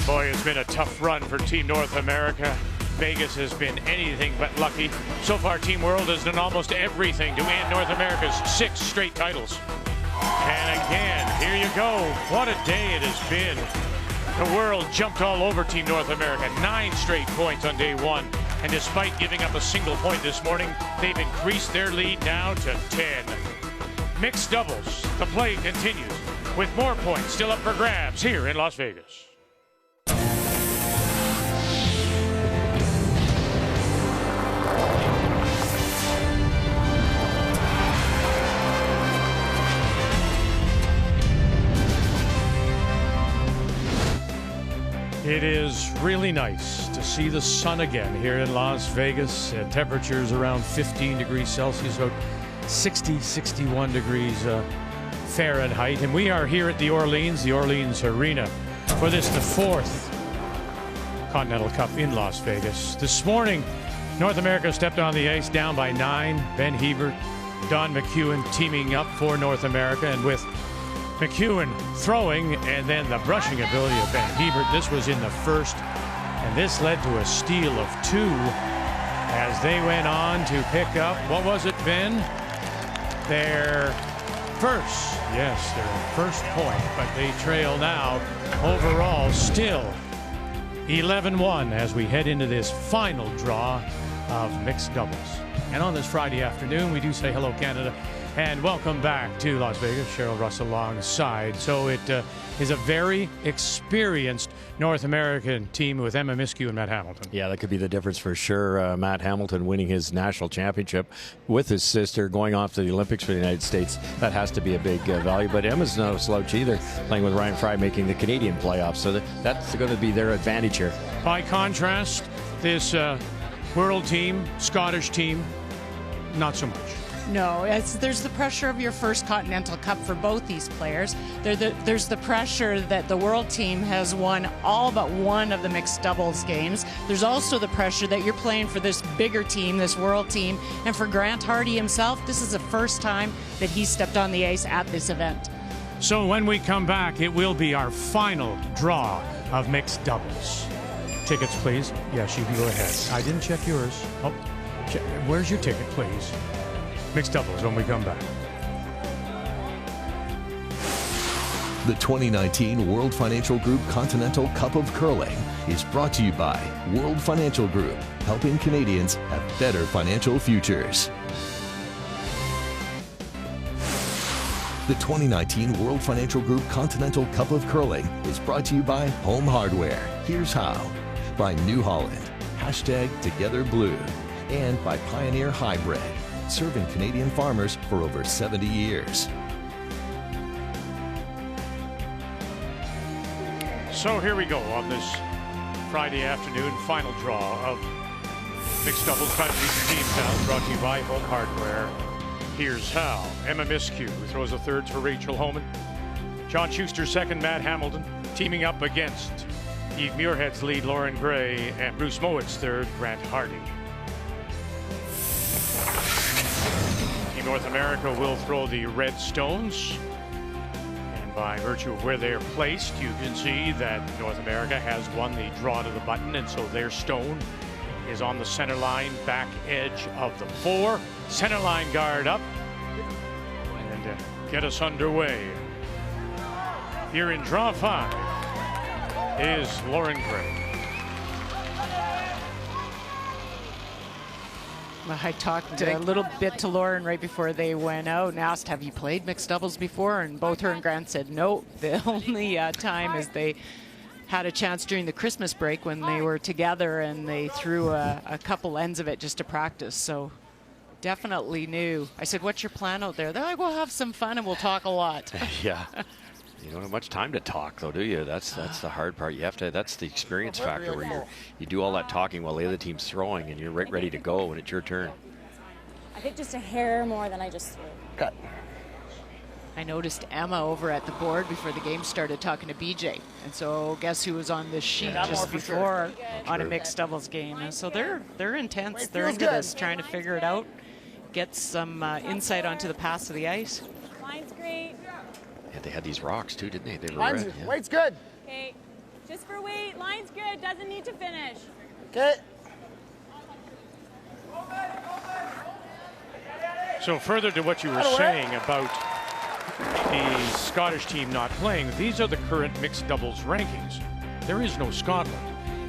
Boy, it's been a tough run for Team North America. Vegas has been anything but lucky. So far, Team World has done almost everything to end North America's 6 straight titles. And again, here you go. What a day it has been. The world jumped all over Team North America. 9 straight points on day 1. And despite giving up a single point this morning, they've increased their lead now to 10. Mixed doubles. The play continues with more points still up for grabs here in Las Vegas. It is really nice to see the sun again here in Las Vegas. Temperatures around 15 degrees Celsius, about 60, 61 degrees Fahrenheit. And we are here at the Orleans Arena for the 4th Continental Cup in Las Vegas. This morning, North America stepped on the ice down by 9. Ben Hebert, Don McEwen teaming up for North America, and with McEwen throwing and then the brushing ability of Ben Hebert. This was in the first, and this led to a steal of 2 as they went on to pick up, what was it, Ben? Their first point, but they trail now overall still 11-1 as we head into this final draw of mixed doubles. And on this Friday afternoon, we do say hello, Canada, and welcome back to Las Vegas. Cheryl Russell alongside. So it is a very experienced North American team with Emma Miskew and Matt Hamilton. Yeah, that could be the difference for sure. Matt Hamilton winning his national championship with his sister, going off to the Olympics for the United States. That has to be a big value. But Emma's no slouch either, playing with Ryan Fry, making the Canadian playoffs. So that's going to be their advantage here. By contrast, this world team, Scottish team, not so much. No, there's the pressure of your first Continental Cup for both these players. There's the pressure that the world team has won all but one of the mixed doubles games. There's also the pressure that you're playing for this bigger team, this world team. And for Grant Hardie himself, this is the first time that he stepped on the ice at this event. So when we come back, it will be our final draw of mixed doubles. Tickets, please. Yes, you can go ahead. I didn't check yours. Oh, where's your ticket, please? Mixed doubles when we come back. The 2019 World Financial Group Continental Cup of Curling is brought to you by World Financial Group, helping Canadians have better financial futures. The 2019 World Financial Group Continental Cup of Curling is brought to you by Home Hardware. Here's how. By New Holland, #TogetherBlue, and by Pioneer Hybrid, serving Canadian farmers for over 70 years. So here we go on this Friday afternoon, final draw of mixed doubles contribution team sounds, brought to you by Home Hardware. Here's how. Emma Miskew throws the thirds for Rachel Homan. John Schuster second, Matt Hamilton teaming up against Eve Muirhead's lead, Lauren Gray, and Bruce Mowat's third, Grant Hardie. North America will throw the red stones, and by virtue of where they're placed, you can see that North America has won the draw to the button, and so their stone is on the center line, back edge of the 4. Center line guard up, and get us underway. Here in draw 5 is Lauren Gray. I talked a little bit to Lauren right before they went out and asked, have you played mixed doubles before? And both her and Grant said no. The only time is they had a chance during the Christmas break when they were together, and they threw a couple ends of it just to practice. So definitely new. I said, what's your plan out there? They're like, we'll have some fun and we'll talk a lot. Yeah. You don't have much time to talk, though, do you? That's the hard part. You have to. That's the experience factor, where you do all that talking while the other team's throwing, and you're ready to go when it's your turn. I think just a hair more than I just threw. Cut. I noticed Emma over at the board before the game started talking to BJ, and so guess who was on this sheet just before on a mixed doubles game? And so they're intense. They're into this, trying to figure it out, get some insight onto the pass of the ice. Line's great. Yeah, they had these rocks too, didn't they? They were Weight's good. Okay. Just for weight. Line's good. Doesn't need to finish. Okay. So further to what you were saying about the Scottish team not playing, these are the current mixed doubles rankings. There is no Scotland.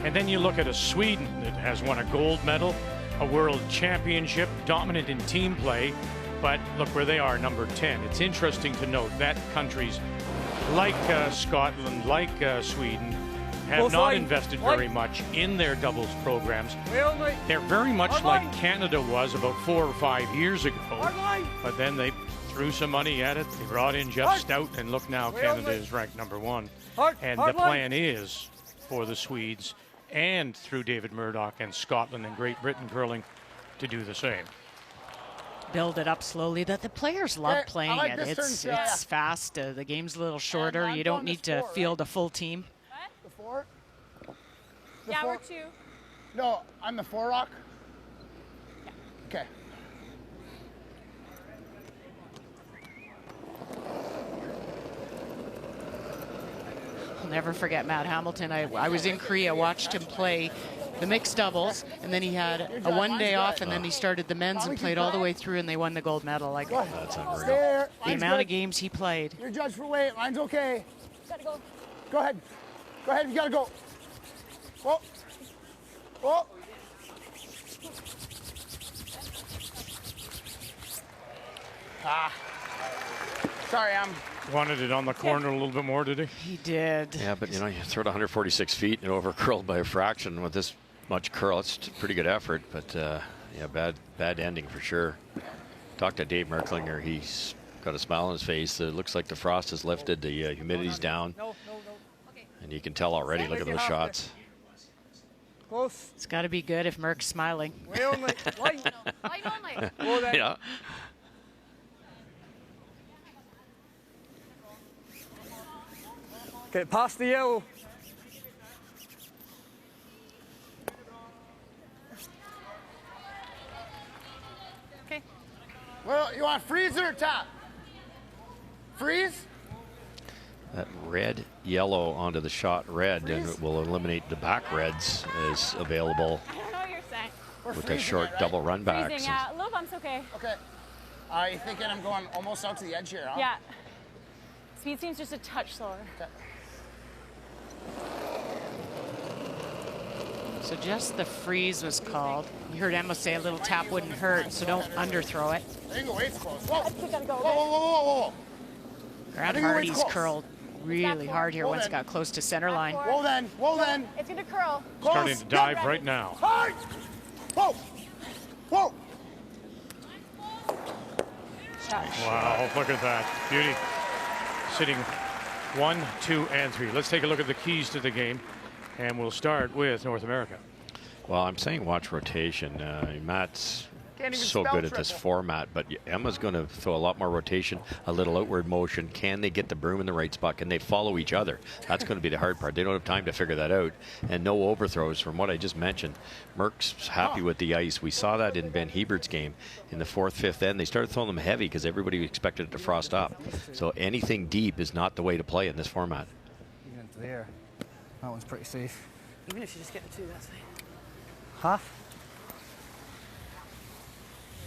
And then you look at a Sweden that has won a gold medal, a world championship, dominant in team play, but look where they are, number 10. It's interesting to note that countries like Scotland, like Sweden, have not invested very much in their doubles programs. They're very much like Canada was about 4 or 5 years ago, but then they threw some money at it. They brought in Jeff Stout, and look now, Canada is ranked number 1. And the plan is for the Swedes and through David Murdoch and Scotland and Great Britain curling to do the same. Build it up slowly. That the players love playing it. It's fast. The game's a little shorter. You don't need to field a full team. The 4? Yeah, we're 2. No, I'm the 4 rock. Yeah. Okay. I'll never forget Matt Hamilton. I was in Korea, watched him play the mixed doubles, and then he had a 1 day off, and then he started the men's and played all the way through, and they won the gold medal. Like, That's unreal. There. the amount of games he played. You're judged for weight. Line's okay. Gotta go. Go ahead. Go ahead. You gotta go. Whoa. Whoa. Sorry, I'm. Wanted it on the corner a little bit more, did he? He did. Yeah, but you know, you throw it 146 feet and over curled by a fraction with this much curl. It's a pretty good effort, but yeah, bad ending for sure. Talked to Dave Merklinger. He's got a smile on his face. It looks like the frost has lifted, the humidity's down, and you can tell already. Look at those shots. Close. It's got to be good if Merck's smiling. Way only. Light. Light only. Whoa, then. Yeah. Okay, past the yellow. Okay. Well, you want freeze or tap? Freeze? That red, yellow onto the shot red, and it will eliminate the back reds is available I don't know what you're saying. We're with the freezing short it, right? double run backs. Freezing, yeah. Low bump's okay. Okay. Are you thinking I'm going almost out to the edge here, huh? Yeah. Speed seems just a touch slower. Okay. So just the freeze was called. You heard Emma say a little tap wouldn't hurt, so don't underthrow it. I think the weight's close. Whoa. I think I gotta go. Whoa, whoa, whoa, whoa, whoa. Grant think the weight's Hardie's close. curled really hard here Hold once it in. got close to center line. Whoa, then. Whoa, then. It's gonna curl. Close. Starting to dive right now. Hard. Whoa. Whoa. Wow, look at that. Beauty. Sitting 1, 2, and 3. Let's take a look at the keys to the game, and we'll start with North America. Well, I'm saying watch rotation. Matt's Can't even so spell good at this triple. format, but Emma's going to throw a lot more rotation, a little outward motion. Can they get the broom in the right spot? Can they follow each other? That's going to be the hard part. They don't have time to figure that out. And no overthrows from what I just mentioned. Merck's happy with the ice. We saw that in Ben Hebert's game in the 4th, 5th end. They started throwing them heavy because everybody expected it to frost up. So anything deep is not the way to play in this format. Even into there. That one's pretty safe. Even if you just get the 2, that's fine. Half.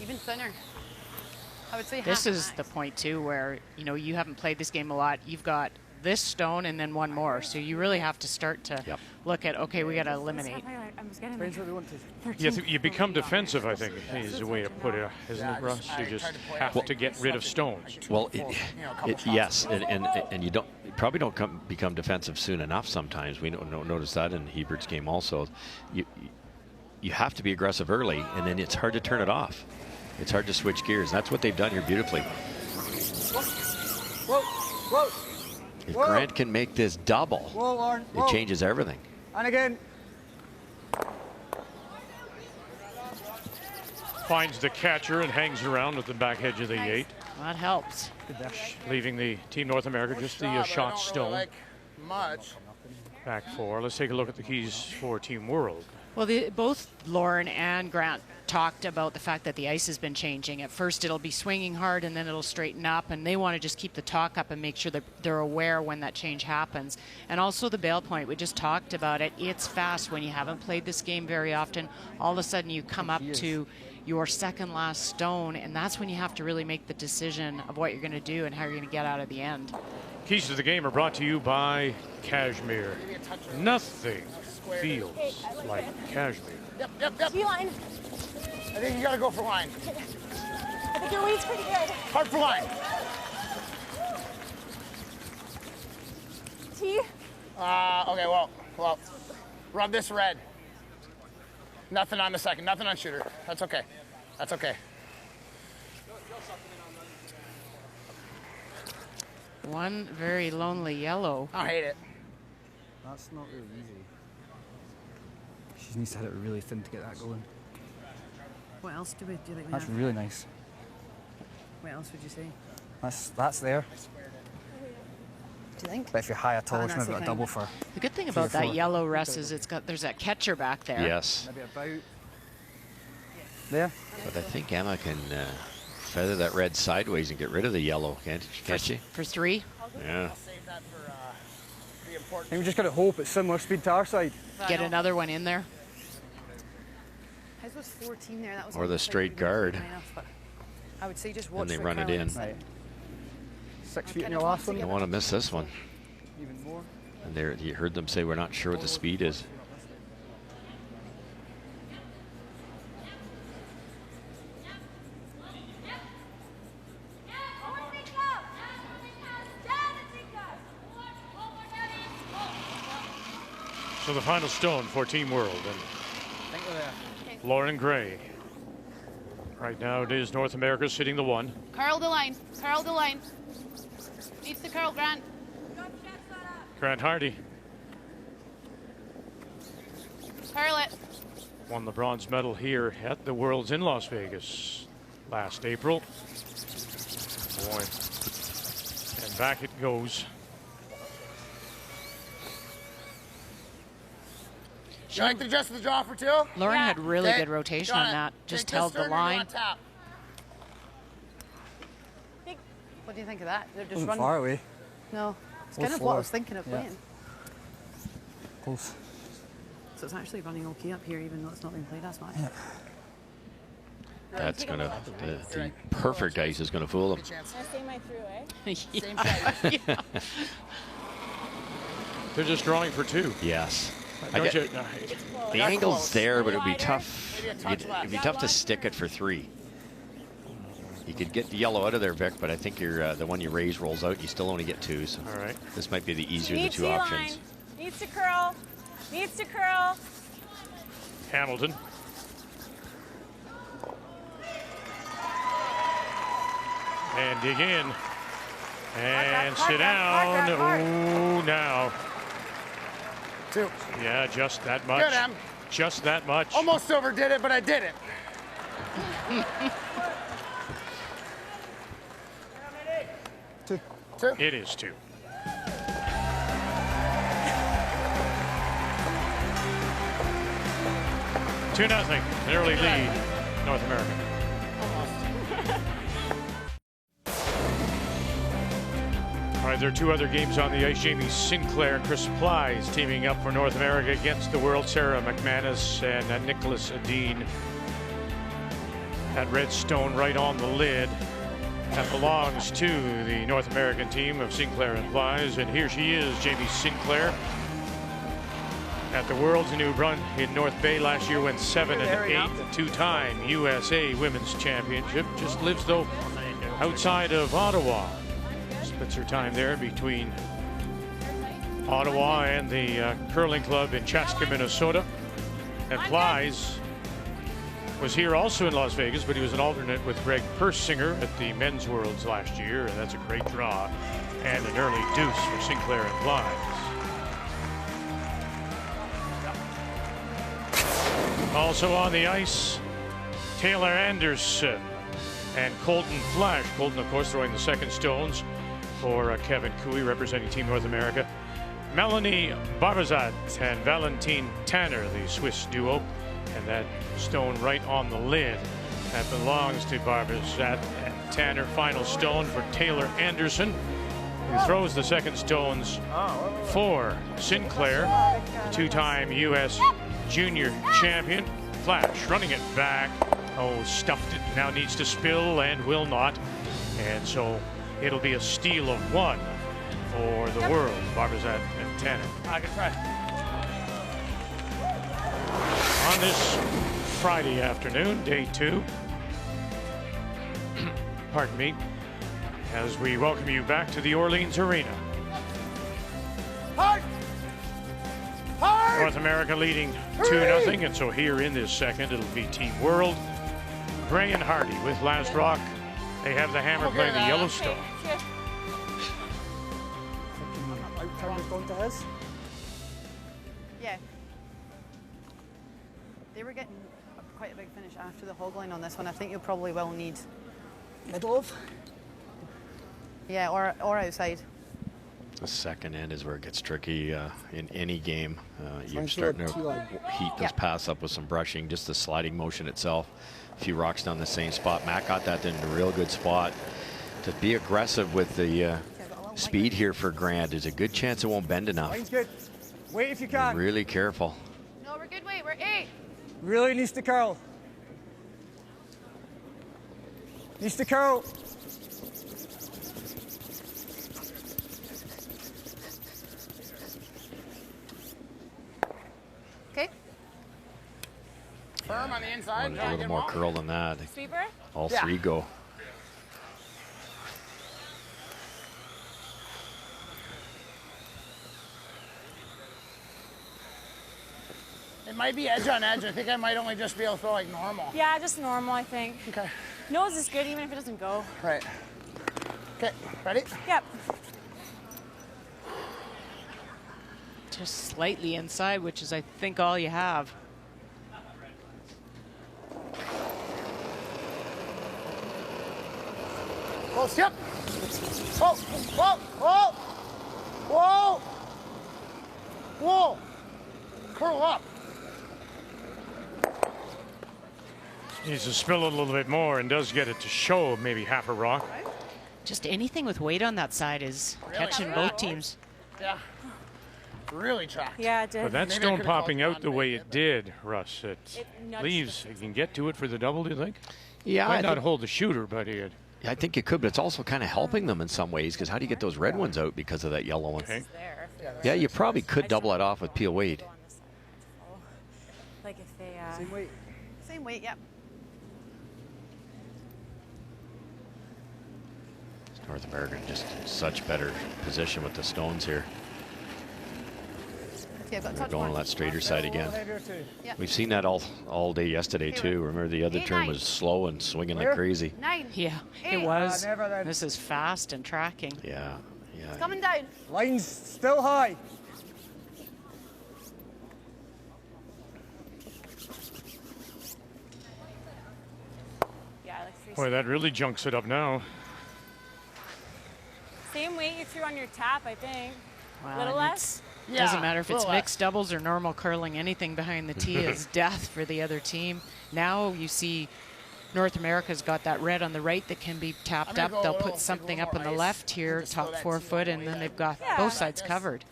Even thinner. I would say half. This the is max. the point too where, you know, you haven't played this game a lot. You've got this stone and then one more. So you really have to start to look at, okay, we got to eliminate. I was getting Range where they want to. You become defensive, I think, is a way to put it, isn't it, Russ? You just have to get rid of stones. Well, yes, and you don't probably don't become defensive soon enough. Sometimes we don't notice that in Hebert's game also. You have to be aggressive early, and then it's hard to turn it off. It's hard to switch gears. That's what they've done here beautifully. Whoa, whoa. If Grant can make this double, Whoa, Lauren. Whoa. it changes everything. And again. Finds the catcher and hangs around at the back edge of the 8, That helps. leaving the Team North America just the shot Really stone. like much. Back 4. Let's take a look at the keys for Team World. Well, both Lauren and Grant talked about the fact that the ice has been changing. At first it'll be swinging hard and then it'll straighten up, and they want to just keep the talk up and make sure that they're aware when that change happens. And also the bail point, we just talked about it. It's fast when you haven't played this game very often. All of a sudden you come up to your second last stone, and that's when you have to really make the decision of what you're going to do and how you're going to get out of the end. Keys to the game are brought to you by Cashmere. Nothing feels like Cashmere. Yep. T-line. I think you gotta go for line. I think your weight's pretty good. Hard for line. T. Okay, well, rub this red. Nothing on the second, nothing on shooter. That's okay. That's okay. One very lonely yellow. I hate it. That's not really easy. She needs to hit it really thin to get that going. What else do you think we That's have? really nice. What else would you say? That's there. Do you think? But if you're high at all, it's that's maybe a okay. double for. The good thing 3 or about that 4. yellow, Russ, is there's that catcher back there. Yes. Maybe about there. But I think Emma can feather that red sideways and get rid of the yellow, can't she? For 3. Yeah. I'll save that for the important. I think we just got to hope it's similar speed to our side. Get another one in there. His was 14 there. That was Or the almost straight like guard. high enough, but I would say just watch And they the run it curling in. instead. Right. 6 feet in kind your of last one. Don't want to miss this one. Even more. And you heard them say we're not sure what the speed is. So the final stone for Team World, and I think we're there. Lauren Gray. Right now it is North America sitting the 1. Curl the line. Curl the line. Needs to curl, Grant. Grant Hardie Curl it. won the bronze medal here at the Worlds in Las Vegas last April. Boy. And back it goes. You like the adjust the draw for 2? Lauren had really Okay. good rotation Got on it. that. Just Take this held the third, or you line. want tap? What do you think of that? They're just Wasn't running. far away. No, it's All kind of what I four. was thinking of Yeah. playing. Close. So it's actually running okay up here, even though it's not being played as much. Yeah. That's going to, the perfect ice is going to fool them. Can I say my through, eh? Same size. They're just drawing for 2. Yes. Don't I get, you- the That's angle's close. there, but it'd be Wider. tough. Maybe a touch It'd left. be tough to stick it for 3. You could get the yellow out of there, Vic, but I think the one you raise rolls out. You still only get 2, so All right. this might be the easier of the Needs 2 T-line. options. Needs to curl. Needs to curl. Hamilton. And dig in. And sit down. Oh, now. 2. Yeah, just that much. Good, Em. Just that much. Almost overdid it, but I did it. Two. It is 2. Two nothing. An early lead. North America. All right, there are 2 other games on the ice. Jamie Sinclair and Chris Plies teaming up for North America against the world. Sarah McManus and Nicholas Dean. That red stone right on the lid. That belongs to the North American team of Sinclair and Plies. And here she is, Jamie Sinclair. At the Worlds in North Bay last year, went 7 and 8, the 2-time USA Women's Championship. Just lives though outside of Ottawa. Splits her time there between Ottawa and the curling club in Chaska, Minnesota. And Plies was here also in Las Vegas, but he was an alternate with Greg Persinger at the Men's Worlds last year, and that's a great draw and an early deuce for Sinclair and Plies. Also on the ice, Taylor Anderson and Colton Flash. Colton, of course, throwing the second stones for Kevin Cooey, representing Team North America. Melanie Barbazat and Valentine Tanner, the Swiss duo. And that stone right on the lid. That belongs to Barbazat and Tanner. Final stone for Taylor Anderson, who throws the second stones for Sinclair, two-time U.S. junior champion. Flash running it back. Oh, stuffed it. Now needs to spill and will not. And so it'll be a steal of one for the world. Barbazat and Tanner. I can try. On this Friday afternoon, day 2. Pardon me. As we welcome you back to the Orleans Arena. Hard! Hard! North America leading 2-0, and so here in this second, it'll be Team World. Gray and Hardie with Last Rock. They have the hammer playing the Yellowstone. Outturn was going to his. Yeah. They were getting quite a big finish after the hog line on this one. I think you probably will need Middle of. yeah, or outside. The second end is where it gets tricky in any game. You're Mine's starting too to low. heat this pass up with some brushing, just the sliding motion itself. A few rocks down the same spot. Matt got that in a real good spot. To be aggressive with the speed here for Grant is a good chance it won't bend enough. Line's good. Wait if you can. Really careful. No, we're good. Wait, we're 8. Really needs to curl. Needs to curl. Okay. Firm on the inside. A little more curl than that. Sweeper? All three go. It might be edge on edge. I think I might only just be able to throw like normal. Yeah, just normal, I think. Okay. Nose is good even if it doesn't go. Right. Okay, ready? Yep. Just slightly inside, which is, I think, all you have. Close, yep. Whoa, whoa, whoa, whoa, whoa. Curl up. Needs to spill a little bit more and does get it to show maybe half a rock. Just anything with weight on that side is Really? catching both teams. Yeah. Really tracked. Yeah, it did. But that Maybe I stone could've popping called out it the on way bait, it did, Russ, it It nudged leaves. the You can get to it for the double, do you think? Yeah, Might I not think, hold the shooter, but it. I think you could, but it's also kind of helping them in some ways because how do you get those red ones out because of that yellow one? Okay. there. Yeah, you probably could double it off with peel weight. Go on this side. Like if they Same weight. Same weight, yep. North America just in such better position with the stones here. Yeah, I've got a They're touch going on more. that straighter side again. Heavier too. We've seen that all day yesterday too. Remember the other turn was slow and swinging like crazy. 9. Yeah, it 8. was. never then. This is fast and tracking. Yeah, yeah. Coming down. Line's still high. Yeah, like 3. Boy, that really junks it up now. Same weight you threw on your tap, I think. Wow, Little and less? it doesn't matter if it's little mixed doubles or normal curling. Anything behind the tee is death for the other team. Now you see North America's got that red on the right that can be tapped I'm up. gonna go They'll a little- put something take a up on little the more left ice. here, Just throw top that 4 tee foot, all and the then way they've up. got Yeah. both sides Like this. covered.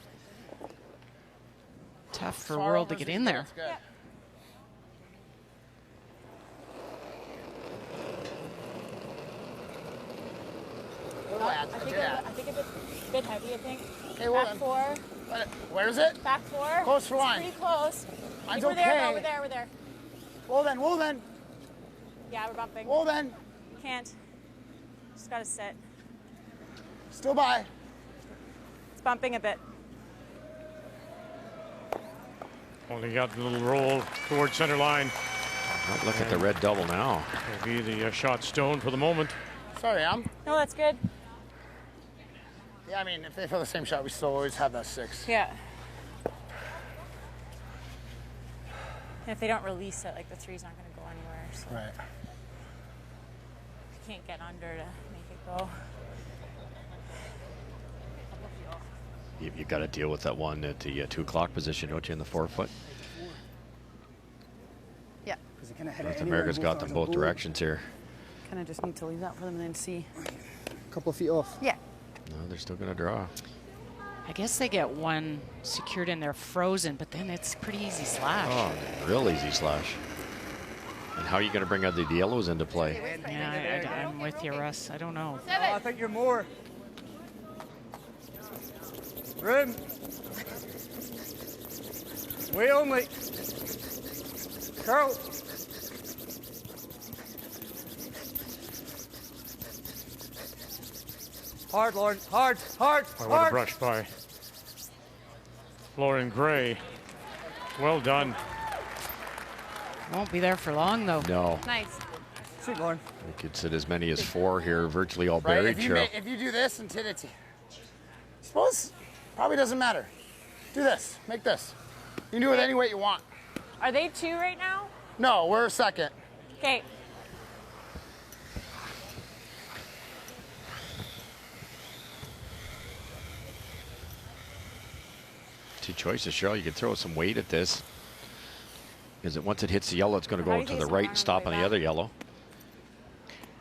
Tough for Far World to over get is in good, there. that's good. Yeah. Relax, I think do that. I think a bit heavy, I think. Okay, well Back then. 4. Where is it? Back 4. Close for It's line. pretty close. Mine's We're there, okay. no, we're there, we're there. Well then. Yeah, we're bumping. Well then. Can't. Just gotta sit. Still by. It's bumping a bit. Only got a little roll towards center line. Look at the red double now. Will be the shot stone for the moment. Sorry, No, that's good. Yeah, I mean, if they throw the same shot, we still always have that 6. Yeah. And if they don't release it, like the 3's not gonna go anywhere. So Right. you can't get under to make it go. You got to deal with that one at the 2 o'clock position, don't you, in the 4-foot? Yeah. North America's got them both directions here. Kind of just need to leave that for them and then see. A couple of feet off. Yeah. No, they're still going to draw. I guess they get one secured in there frozen, but then it's pretty easy slash. Oh, real easy slash. And how are you going to bring out the yellows into play? Yeah, I'm with you, Russ. I don't know. Oh, I think you're more. Room. Way only. Curl. Hard, Lauren. Hard, hard, What a hard. brush by Lauren Gray. Well done. Won't be there for long, though. No. Nice. Sweet, Lauren. We could sit as many as 4 here, virtually all Right? buried, Cheryl. If you do this and hit it, suppose probably doesn't matter. Do this. Make this. You can do it any way you want. Are they 2 right now? No, we're second. Okay. Two choices, Cheryl. You could throw some weight at this. Because once it hits the yellow, it's going to go to the right and stop on the other yellow.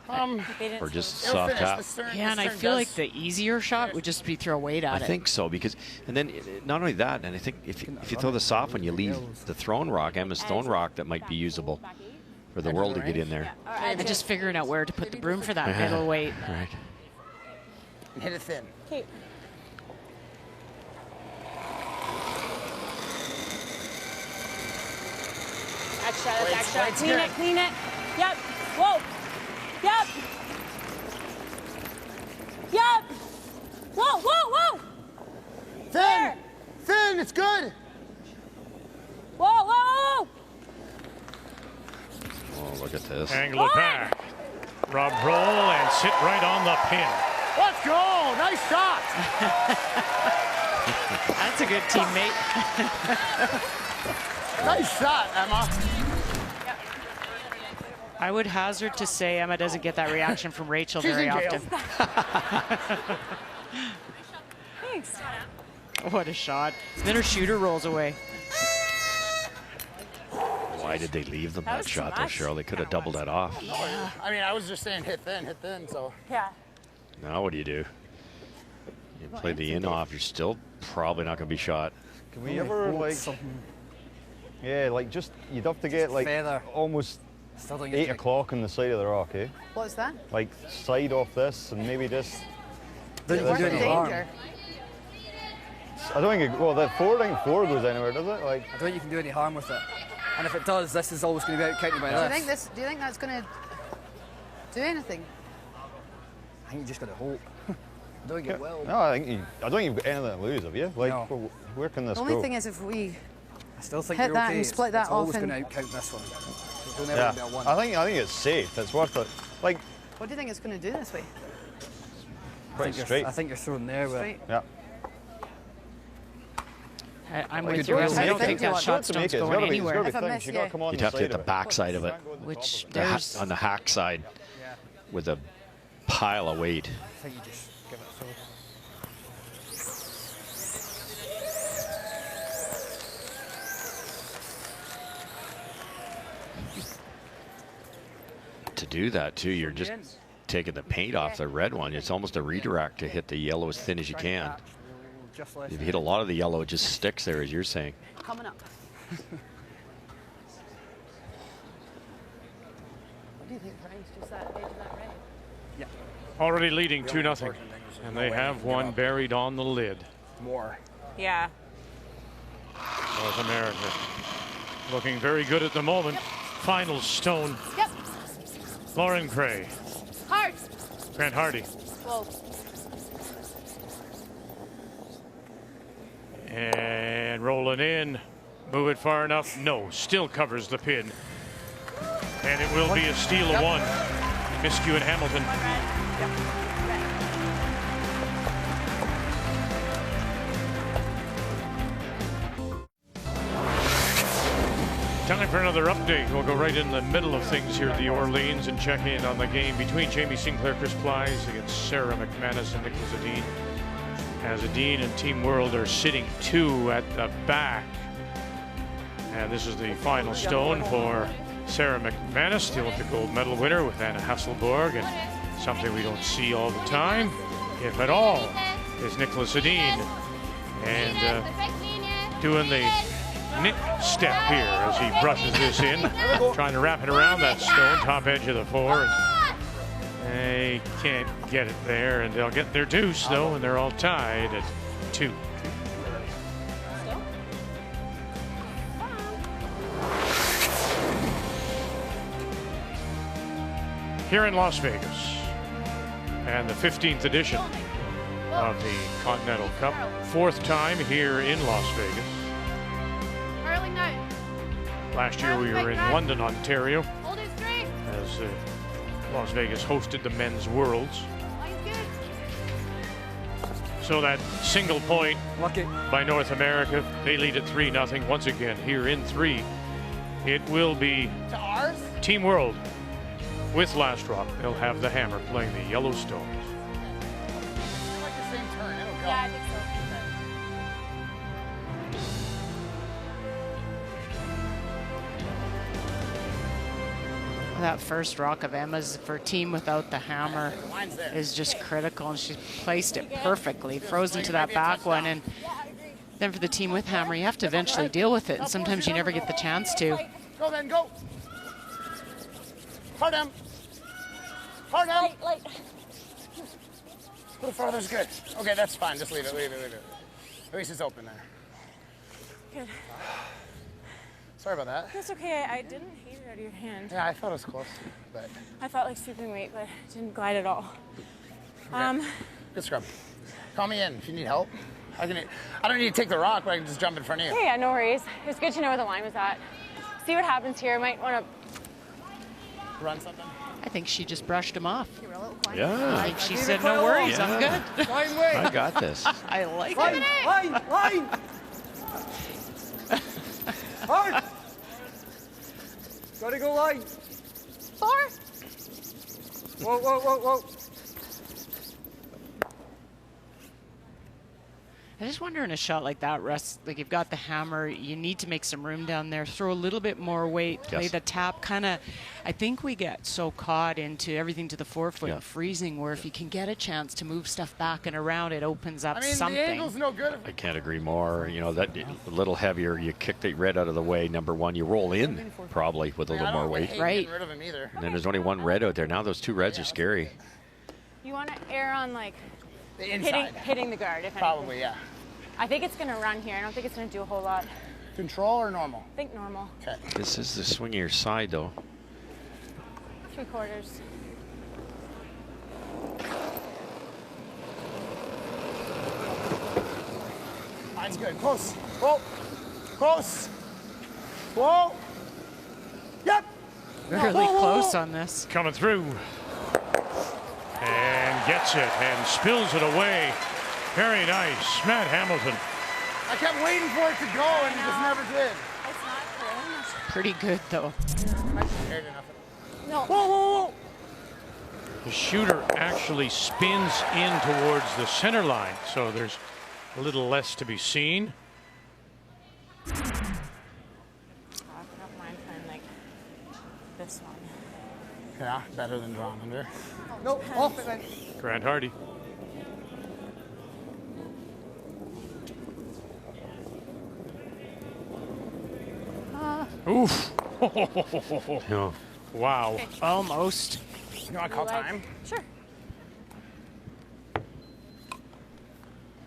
Or just soft tap. Yeah, and I feel like the easier shot would just be throw weight at it. I think so, because, and then not only that, and I think if you throw the soft one, you leave the thrown rock, Emma's thrown rock, that might be usable for the world to get in there. And just figuring out where to put the broom for that middle weight. Right. And hit it thin. Okay. Extra, that's extra. Weight's Clean good. it, clean it. Yep. Whoa. Yep. Yep. Whoa, whoa, whoa. Thin. There. Thin. It's good. Whoa, whoa, whoa. Oh, look at this. Angle it back. Rob roll and sit right on the pin. Let's go. Nice shot. That's a good teammate. Nice shot, Emma. I would hazard to say Emma doesn't get that reaction from Rachel very often. Thanks. What a shot. Then her shooter rolls away. Why did they leave them that was too shot, though, much. Cheryl? They could have doubled that off. I mean, I was just saying hit thin, so. Yeah. Now what do? You play the in off, you're still probably not going to be shot. Can we ever, like, yeah, like just, you'd have to get, like, Feather. almost Still don't 8 o'clock on the side of the rock, eh? What's that? Like, side off this and maybe just... Don't you this do and any that. harm? Danger. I don't think it, well, that 4 goes anywhere, does it? Like, I don't think you can do any harm with it. And if it does, this is always going to be out counted by this. Do you think that's going to do anything? I think you just got to hope. I don't think it will. no, I don't think you've got anything to lose, have you? Like, No. where can this The only go? thing is if we I still think hit you're that okay. and split that it's always off going and- to outcount this one. It'll never Yeah, be a one. I think it's safe. It's worth it. Like, what do you think it's going to do this way? pretty straight. I think you're thrown there. But Straight. Yeah. I'm Like, with you you, don't Russ. have I to don't make think it. that You shot don't have to stone's make it. It's going gotta be- anywhere. It's If I gotta be miss, thin. You gotta yeah. come on You'd the have to hit side the of it. back side of it, Which the there's on the hack side, with a pile of weight. I think you just give it a throw. To do that, too, you're just taking the paint off the red one. It's almost a redirect to hit the yellow as thin as you can. Just less. If you hit a lot of the yellow, it just sticks there, as you're saying. Coming up. What do you think, Brian? Just that edge of that red? Already leading 2-0. And they have one buried on the lid. More. Yeah. North America looking very good at the moment. Final stone. Yep. Lauren Gray. Hard. Grant Hardie. Whoa. And rolling in. Move it far enough. No. Still covers the pin. And it will be a steal of one. Miskew and Hamilton. Time for another update. We'll go right in the middle of things here at the Orleans and check in on the game between Jamie Sinclair, Chris Plies against Sarah McManus and Nicholas Adine. as Dean and Team World are sitting 2 at the back. And this is the final stone for Sarah McManus, the Olympic gold medal winner, with Anna Hasselborg, and something we don't see all the time, if at all, is Nicholas Edin. And doing the Nick step here as he brushes this in, trying to wrap it around that stone, top edge of the 4. They can't get it there, and they'll get their deuce though, and they're all tied at 2. Here in Las Vegas, and the 15th edition of the Continental Cup, 4th time here in Las Vegas. Last year we were in London, Ontario, as Las Vegas hosted the Men's Worlds. So that single point by North America, they lead at 3-0. Once again, here in 3, it will be Team World with Last Rock. They'll have the hammer playing the Yellowstones. Yeah, I think so. That first rock of Emma's for Team without the hammer is just critical, and she's placed it perfectly, frozen to that back one. And then for the Team with hammer, you have to eventually deal with it, and sometimes you never get the chance to. Go then, go. Hard down. Hard down. Light. A little farther's good. Okay, that's fine. Just leave it, leave it, leave it. At least it's open there. Good. Sorry about that. That's okay. I didn't hate it out of your hand. Yeah, I thought it was close, but. I felt like sweeping weight, but it didn't glide at all. Okay. Good scrub. Call me in if you need help. I don't need to take the rock, but I can just jump in front of you. Yeah, no worries. It was good to know where the line was at. See what happens here. I might want to run something. I think she just brushed him off. Yeah. I think she said, no worries, I'm good. I got this. I like Line, it. line. Hard. Gotta go line. 4. Whoa. I just wonder in a shot like that, Russ, like you've got the hammer, you need to make some room down there, throw a little bit more weight, play the tap, kind of. I think we get so caught into everything to the forefoot and freezing, where if you can get a chance to move stuff back and around, it opens up something. The angle's no good. I can't agree more. You know, that a little heavier, you kick the red out of the way, number 1, you roll in probably with a little more weight. Right. Rid of him either. And then there's only 1 red out there. Now those 2 reds are scary. You want to err on like the inside. Hitting the guard, if probably, anything. yeah. I think it's going to run here. I don't think it's going to do a whole lot. Control or normal? I think normal. Okay. This is the swingier side, though. 3/4. Mine's good. Close. Whoa. Close. Whoa. Yep. Really close on this. Coming through. And gets it and spills it away. Very nice. Matt Hamilton. I kept waiting for it to go and it just never did. It's not close. Pretty good, though. No. Whoa. The shooter actually spins in towards the center line, so there's a little less to be seen. I don't mind playing like this one. Yeah, better than drawn under. No, off it then. Grant Hardie. Oof. Yeah. Wow. Almost. You want to call time? Sure.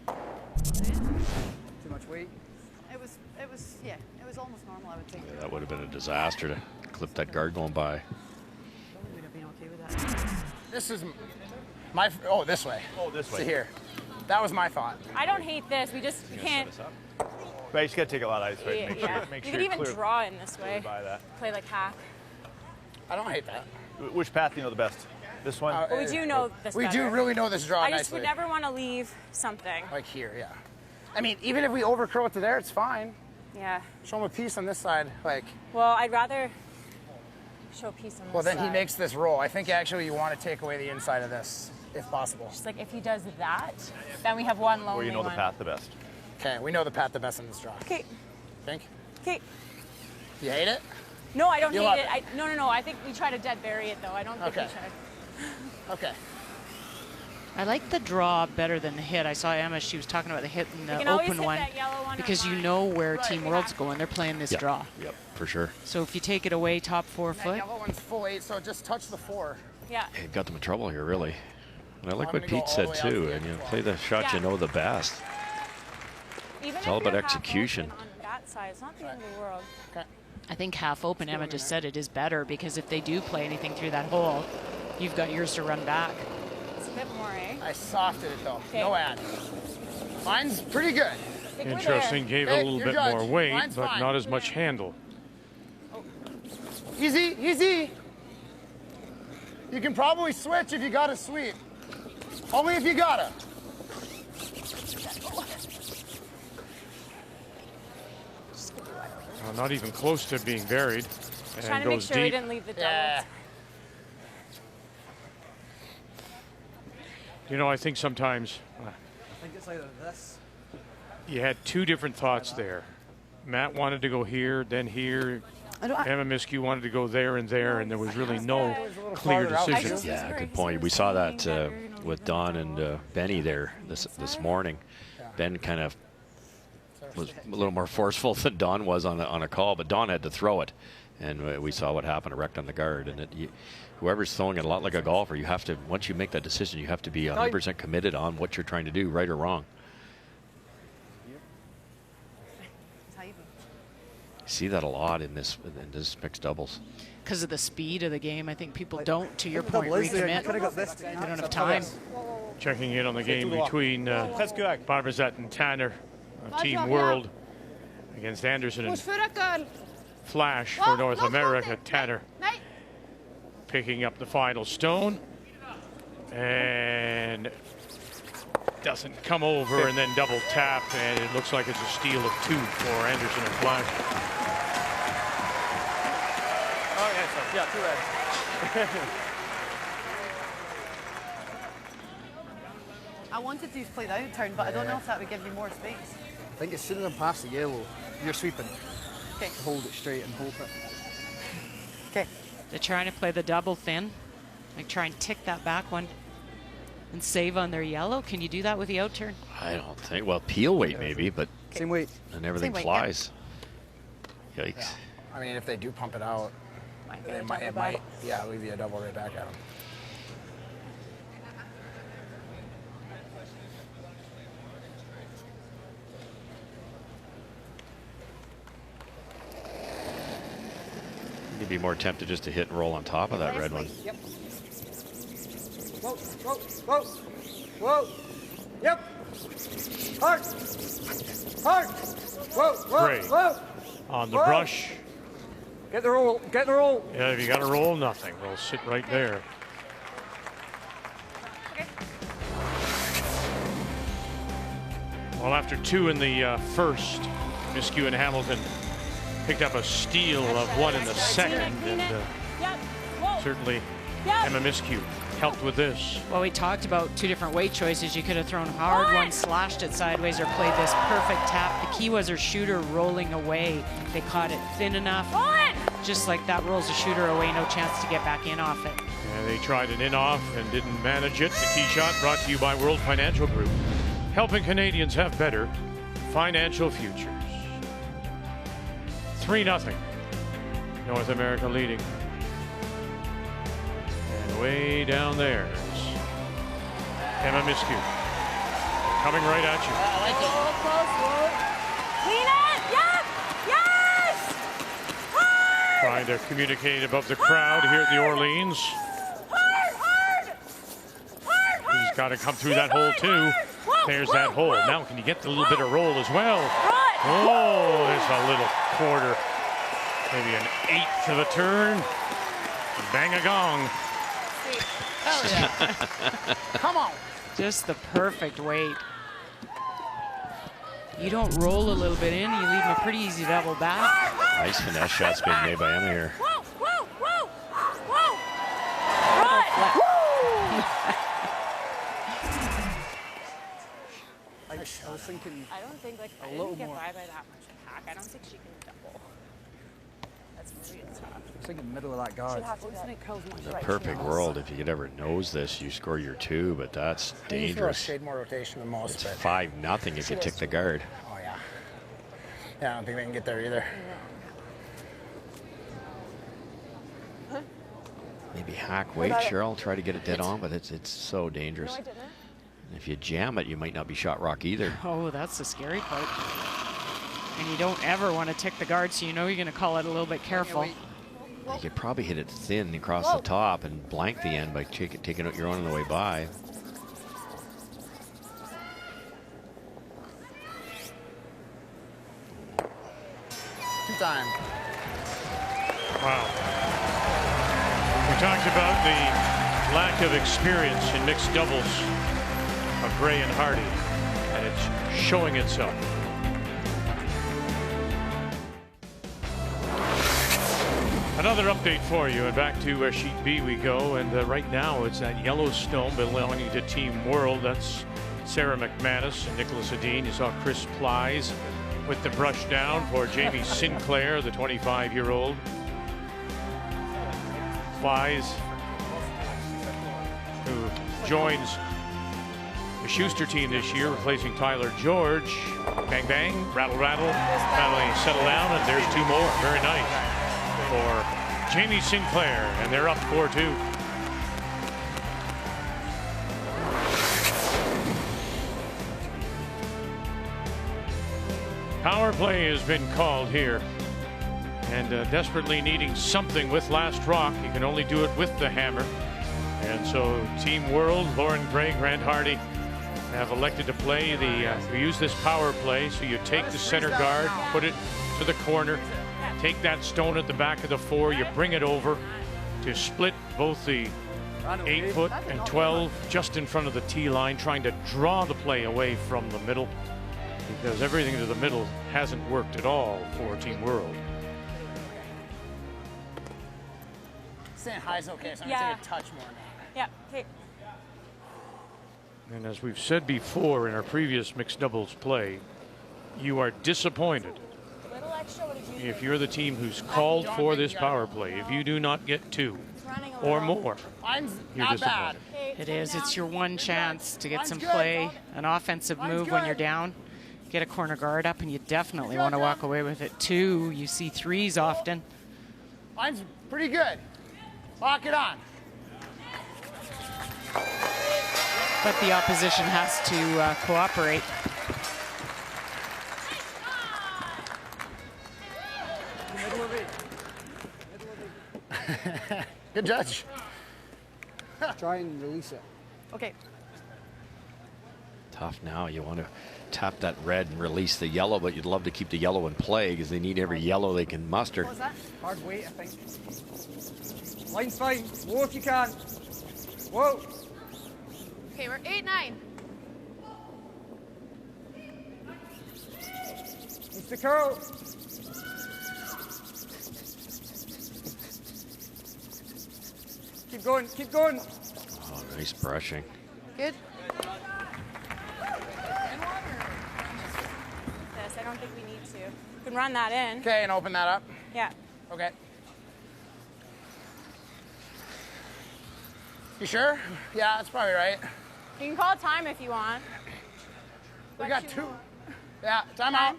Too much weight. It was almost normal, I would think. That would have been a disaster to clip that guard going by. We'd have been okay with that. This is my. Oh, this way. Oh, this way. To here. That was my thought. I don't hate this. We can't. But you just gotta take a lot of ice, right? Make You sure could even clear, draw in this way. by that. Play like hack. I don't hate that. Which path do you know the best? This one? But we do know this We better. do really know this draw I just nicely. would never want to leave something. Like here, yeah. I mean, even if we overcurl it to there, it's fine. Yeah. Show him a piece on this side, like. Well, I'd rather show a piece on this Well, then side. he makes this roll. I think actually you want to take away the inside of this. if possible. Just like if he does that, then we have one lonely Or you know the one. path the best. Okay, we know the path the best in this draw. Okay. Think? Okay. You hate it? No, I don't You hate love it. it. No. I think we try to dead bury it though. I don't think Okay. we should. Okay. I like the draw better than the hit. I saw Emma, she was talking about the hit in You the can always open hit one that yellow one because on you mine. know where Right, Team we World's have- going. They're playing this Yep. draw. Yep, for sure. So if you take it away top 4 That foot, yellow one's full 8, so just touch the 4. Yeah. It got them in trouble here, really. And I like I'm what gonna go Pete all said the way out too. to the And you end. play the shot you Yeah. know the best. Even It's all if about you're half execution. open on that side, it's not the end of the world. Okay. I think half open, Emma just said it is better because if they do play anything through that hole, you've got yours to run back. It's a bit more, eh? I softed it though. Okay. No ad. Mine's pretty good. I think we're Interesting. there. Gave it a Hey, little your bit judge. more weight, Mine's but fine. not as much handle. Easy, easy. You can probably switch if you got a sweep. Only if you gotta. Not even close to being buried. And Trying to make goes sure we deep. didn't leave the doubles. Yeah. You know, I think sometimes I think it's either this. you had two different thoughts there. Matt wanted to go here, then here. Emma Miskew wanted to go there, and there was really no clear decision. Yeah, good point. We saw that with Don and Benny there this morning. Ben kind of was a little more forceful than Don was on a call, but Don had to throw it, and we saw what happened, erect on the guard. And whoever's throwing it a lot like a golfer, you have to, once you make that decision, you have to be 100% committed on what you're trying to do, right or wrong. See that a lot in this mixed doubles. Because of the speed of the game, I think people don't, to your point, double is there. recommit. You could've got this. They don't have time. Checking in on the game between Barbazet and Tanner of Team World against Anderson and Flash for North America. Tanner picking up the final stone and doesn't come over, and then double tap, and it looks like it's a steal of 2 for Anderson and Flash. Oh, yeah, 2 red. I wanted to play the out turn, but I don't know if that would give you more space. I think as soon as I'm past the yellow, you're sweeping. Okay. Hold it straight and hope it. Okay. They're trying to play the double thin, like try and tick that back one and save on their yellow. Can you do that with the out turn? I don't think. Well, peel weight maybe, but Same weight. and everything Same weight, flies. Yikes. Yeah. I mean, if they do pump it out, it might, leave you a double right back at them. You'd be more tempted just to hit and roll on top of that red one. Yep. Whoa, whoa, whoa, whoa. Yep. Hard. Hard. Whoa, whoa, Great. whoa. On the Whoa. brush. Get the roll. Get the roll. Yeah, if you got to roll, nothing. They'll sit right there. Well, after 2 in the first, Miskew and Hamilton picked up a steal of 1 in the second, and certainly Emma Miskew helped with this. Well, we talked about 2 different weight choices. You could have thrown hard one, slashed it sideways, or played this perfect tap. The key was her shooter rolling away. They caught it thin enough. Just like that rolls the shooter away, no chance to get back in off it. Yeah, they tried an in-off and didn't manage it. The key shot brought to you by World Financial Group, helping Canadians have better financial futures. 3-0. North America leading. And way down there is Emma Miskew coming right at you. I like it. Clean it! Yep! Yes! Hard! Trying to communicate above the crowd here at the Orleans. Hard! Hard! Hard! Hard! He's got to come through that hole too. There's that hole. Now can you get a little bit of roll as well? Oh, there's a little quarter. Maybe an 1/8 of a turn. Bang a gong. Come on. Just the perfect weight. You don't roll a little bit in, you leave them a pretty easy double back. Nice finesse shots being made by Emma here. Whoa! Whoa! Whoa! Whoa! wish. I was thinking I don't think, like, I little didn't get more. by that much hack. I don't think she can double. That's really tough. I was thinking middle of that guard. The perfect world, if you could ever nose this, you score your 2, but that's dangerous. Shade more rotation than most. It's But 5-0 if you tick the guard. oh yeah. Yeah, I don't think they can get there either. Maybe hack weight, Cheryl. Try to get it dead on, but it's so dangerous. No, I didn't. And if you jam it, you might not be shot rock either. Oh, that's the scary part. And you don't ever want to tick the guard, so you know you're going to call it a little bit careful. You could probably hit it thin across the top and blank the end by taking out your own on the way by. Time. Wow. We talked about the lack of experience in mixed doubles of Gray and Hardie, and it's showing itself. Another update for you, and back to Sheet B we go, and right now it's that Yellowstone belonging to Team World. That's Sarah McManus and Nicholas Adine. You saw Chris Plies with the brush down for Jamie Sinclair, the 25-year-old. Plies, who joins the Schuster team this year, replacing Tyler George. Bang, bang, rattle, rattle. Finally settle down, and there's 2 more. Very nice for Jamie Sinclair, and they're up 4-2. Power play has been called here, and desperately needing something with last rock. You can only do it with the hammer. And so Team World, Lauren Gray, Grant Hardie have elected to play we use this power play. So you take the center guard, put it to the corner, take that stone at the back of the 4, you bring it over to split both the 8-foot and 12 just in front of the tee line, trying to draw the play away from the middle, because everything to the middle hasn't worked at all for Team World. Saying high's okay, so I'm gonna take a touch more now. Yeah, okay. And as we've said before in our previous mixed doubles play, you are disappointed if you're the team who's called for this power play. If you do not get 2 or more, you're disappointed. It is. It's your one chance to get some play, an offensive move when you're down. Get a corner guard up, and you definitely want to walk away with it. 2, you see 3s often. Mine's pretty good. Lock it on. But the opposition has to cooperate. Good judge. Try and release it. Okay. Tough now. You want to tap that red and release the yellow, but you'd love to keep the yellow in play because they need every yellow they can muster. What was that? Hard weight, I think. Line's fine. Whoa if you can. Whoa. Okay, we're 8-9. It's the curl. Keep going, keep going. Oh, nice brushing. Good. This, I don't think we need to. You can run that in. Okay, and open that up. Yeah. Okay. You sure? Yeah, that's probably right. You can call time if you want. We got 2. Yeah, time out.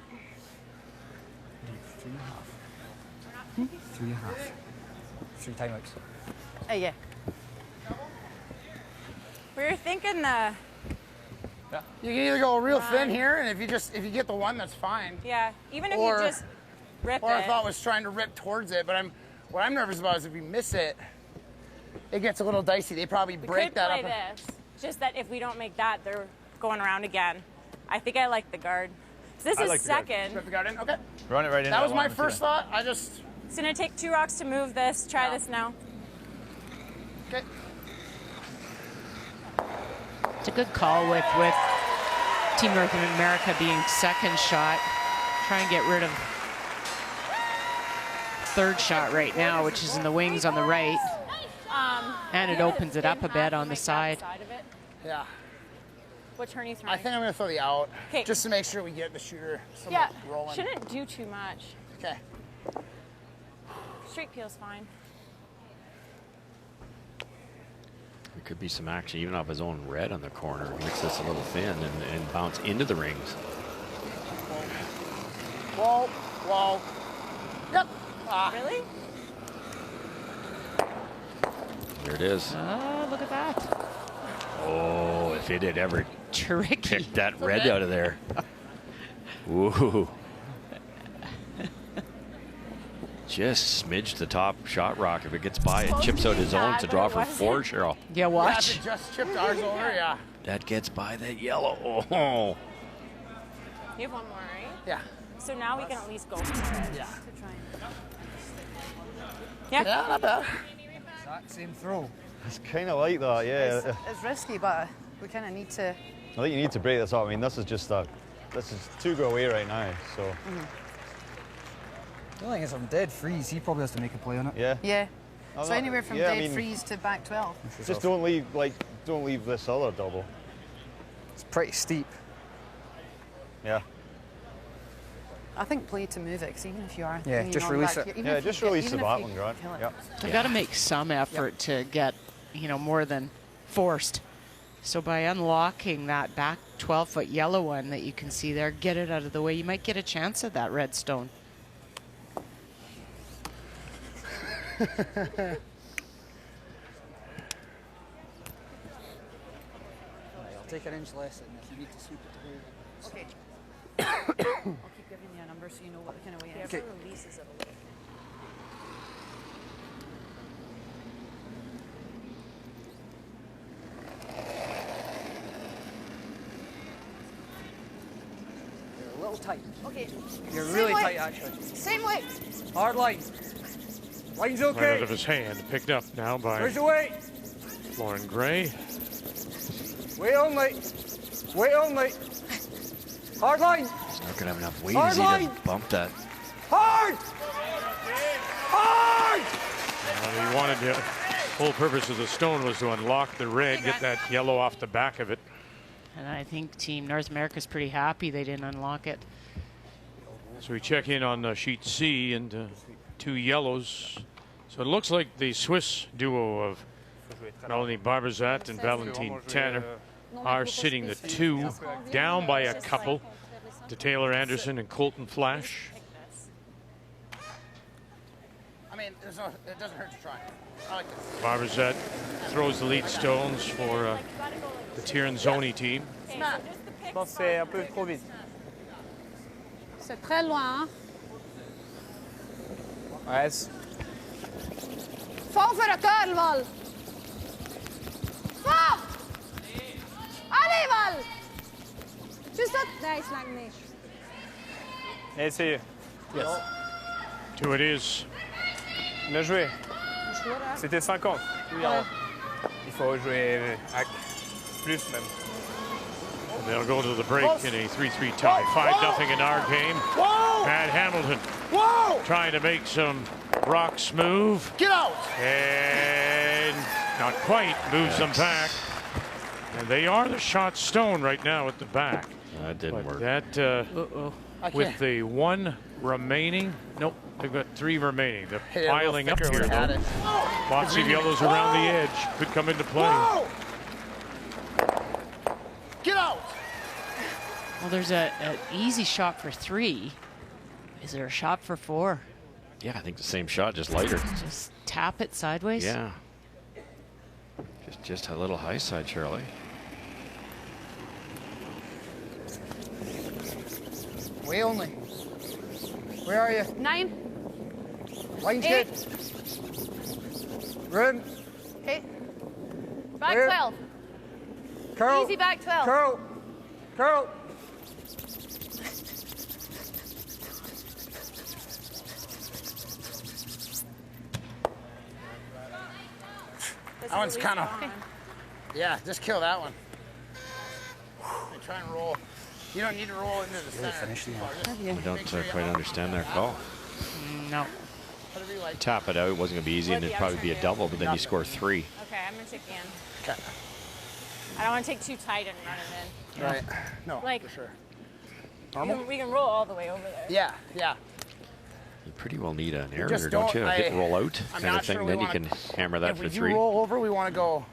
3.5. 3.5. 3 timeouts. Yeah. We were thinking the. Yeah. You can either go real thin here, and if you get the 1, that's fine. Yeah. Even if Or- you just rip Or it. I thought was trying to rip towards it, but what I'm nervous about is if we miss it, it gets a little dicey. They probably We break could that play up. this. Just that if we don't make that, they're going around again. I think I like the guard. So this is second. Put the guard in. Okay. Run it right in. That was my first thought. I just. It's gonna take 2 rocks to move this. Try this now. Okay. It's a good call with Team North America being second shot. Try and get rid of third shot right now, which is in the wings on the right. And it opens it up a bit on the side. Yeah. What turn are you throwing? I think I'm going to throw the out. Okay. Just to make sure we get the shooter somewhat rolling. Shouldn't do too much. Okay. Straight peel's fine. There could be some action even off his own red on the corner. Makes this a little thin and bounce into the rings. Whoa, whoa. Yep. Really? There it is. Look at that. Oh, if it had ever Tricky. picked that red out of there. Ooh. Just smidged the top shot rock. If it gets by, it chips out his own to draw for 4, Cheryl. Yeah, watch. Yeah, if it just chipped ours over, yeah. That gets by that yellow. Oh. You have one more, right? Yeah. So now we can at least go. Yeah. Yeah. Yeah, not bad. Exact same throw. It's kind of like that, yeah. It's risky, but we kind of need to. I think you need to break this up. I mean, this is just this is 2 go away right now, so. The only thing is, I'm dead freeze. He probably has to make a play on it. Yeah. Yeah. I'm So not- anywhere from yeah, I dead mean, freeze to back 12. Just don't leave this other double. It's pretty steep. Yeah. I think play to move it, because even if you are. Yeah, hanging just on release back it. here, even Yeah, if you just get- release even the if bat you one, Grant. kill it. Yep. They've got to make some effort to get, more than forced. So by unlocking that back 12-foot yellow one that you can see there, get it out of the way. You might get a chance at that red stone. I'll take an inch less, and if you need to sweep it to hold it. Okay. I'll keep giving you a number so you know what kind of way it is. Okay. Releases it away. You're a little tight. Okay. You're Same really way. tight, actually. Same way. Hard line. Line's Right out okay. of his hand. Picked up now by Where's the weight? Lauren Gray. Weight only. Weight only. Hard line. He's not going to have enough weight, Hard is he, line. to bump that? Hard. Hard. He wanted to. Whole purpose of the stone was to unlock the red, get that yellow off the back of it. And I think Team North America's pretty happy they didn't unlock it. So we check in on sheet C and 2 yellows. So it looks like the Swiss duo of Melanie Barbazat and Valentine Tanner are sitting the 2 down by a couple to Taylor Anderson and Colton Flash. I mean, it doesn't hurt to try. I like this. Barbazat throws the lead stones for the Tiranzoni team. Okay, so just the pick spot. C'est un peu trop vite. C'est très loin. Ouais. Fort för le cœur, Val. Fort! Allez, Val! Juste ça. Nej, slang ner. Essayez. Yes. 2 it is. Bien joué. C'était 50. Il faut jouer à plus même. And they'll go to the break in a 3-3 tie. 5-0 in our game. Matt Hamilton trying to make some rocks move. Get out! And not quite, moves them back. And they are the shot stone right now at the back. That didn't work. That, with the 1 remaining, nope, they've got 3 remaining. They're piling up here, though. Lots of yellows around the edge could come into play. Whoa! Get out! Well, there's an easy shot for 3. Is there a shot for 4? Yeah, I think the same shot, just lighter. Just tap it sideways? Yeah. Just a little high side, Shirley. Way only. Where are you? 9. Line's 8. good. Room. Okay. Back Where? 12. Curl. Easy back 12. Curl. Curl. That one's kind of. Yeah, just kill that one. And try and roll. You don't need to roll into the center. I don't quite understand their call. No. Tap it out, it wasn't going to be easy, and it'd probably be a double, but then you score 3. Okay, I'm going to check in. Okay. I don't want to take too tight and run it in. Right. No, Like, for sure. We can roll all the way over there. Yeah, yeah. You pretty well need an area, just don't you? A hit don't- roll out I'm kind not of thing. sure we Then you wanna- can hammer that If for we do 3. roll over, we want to go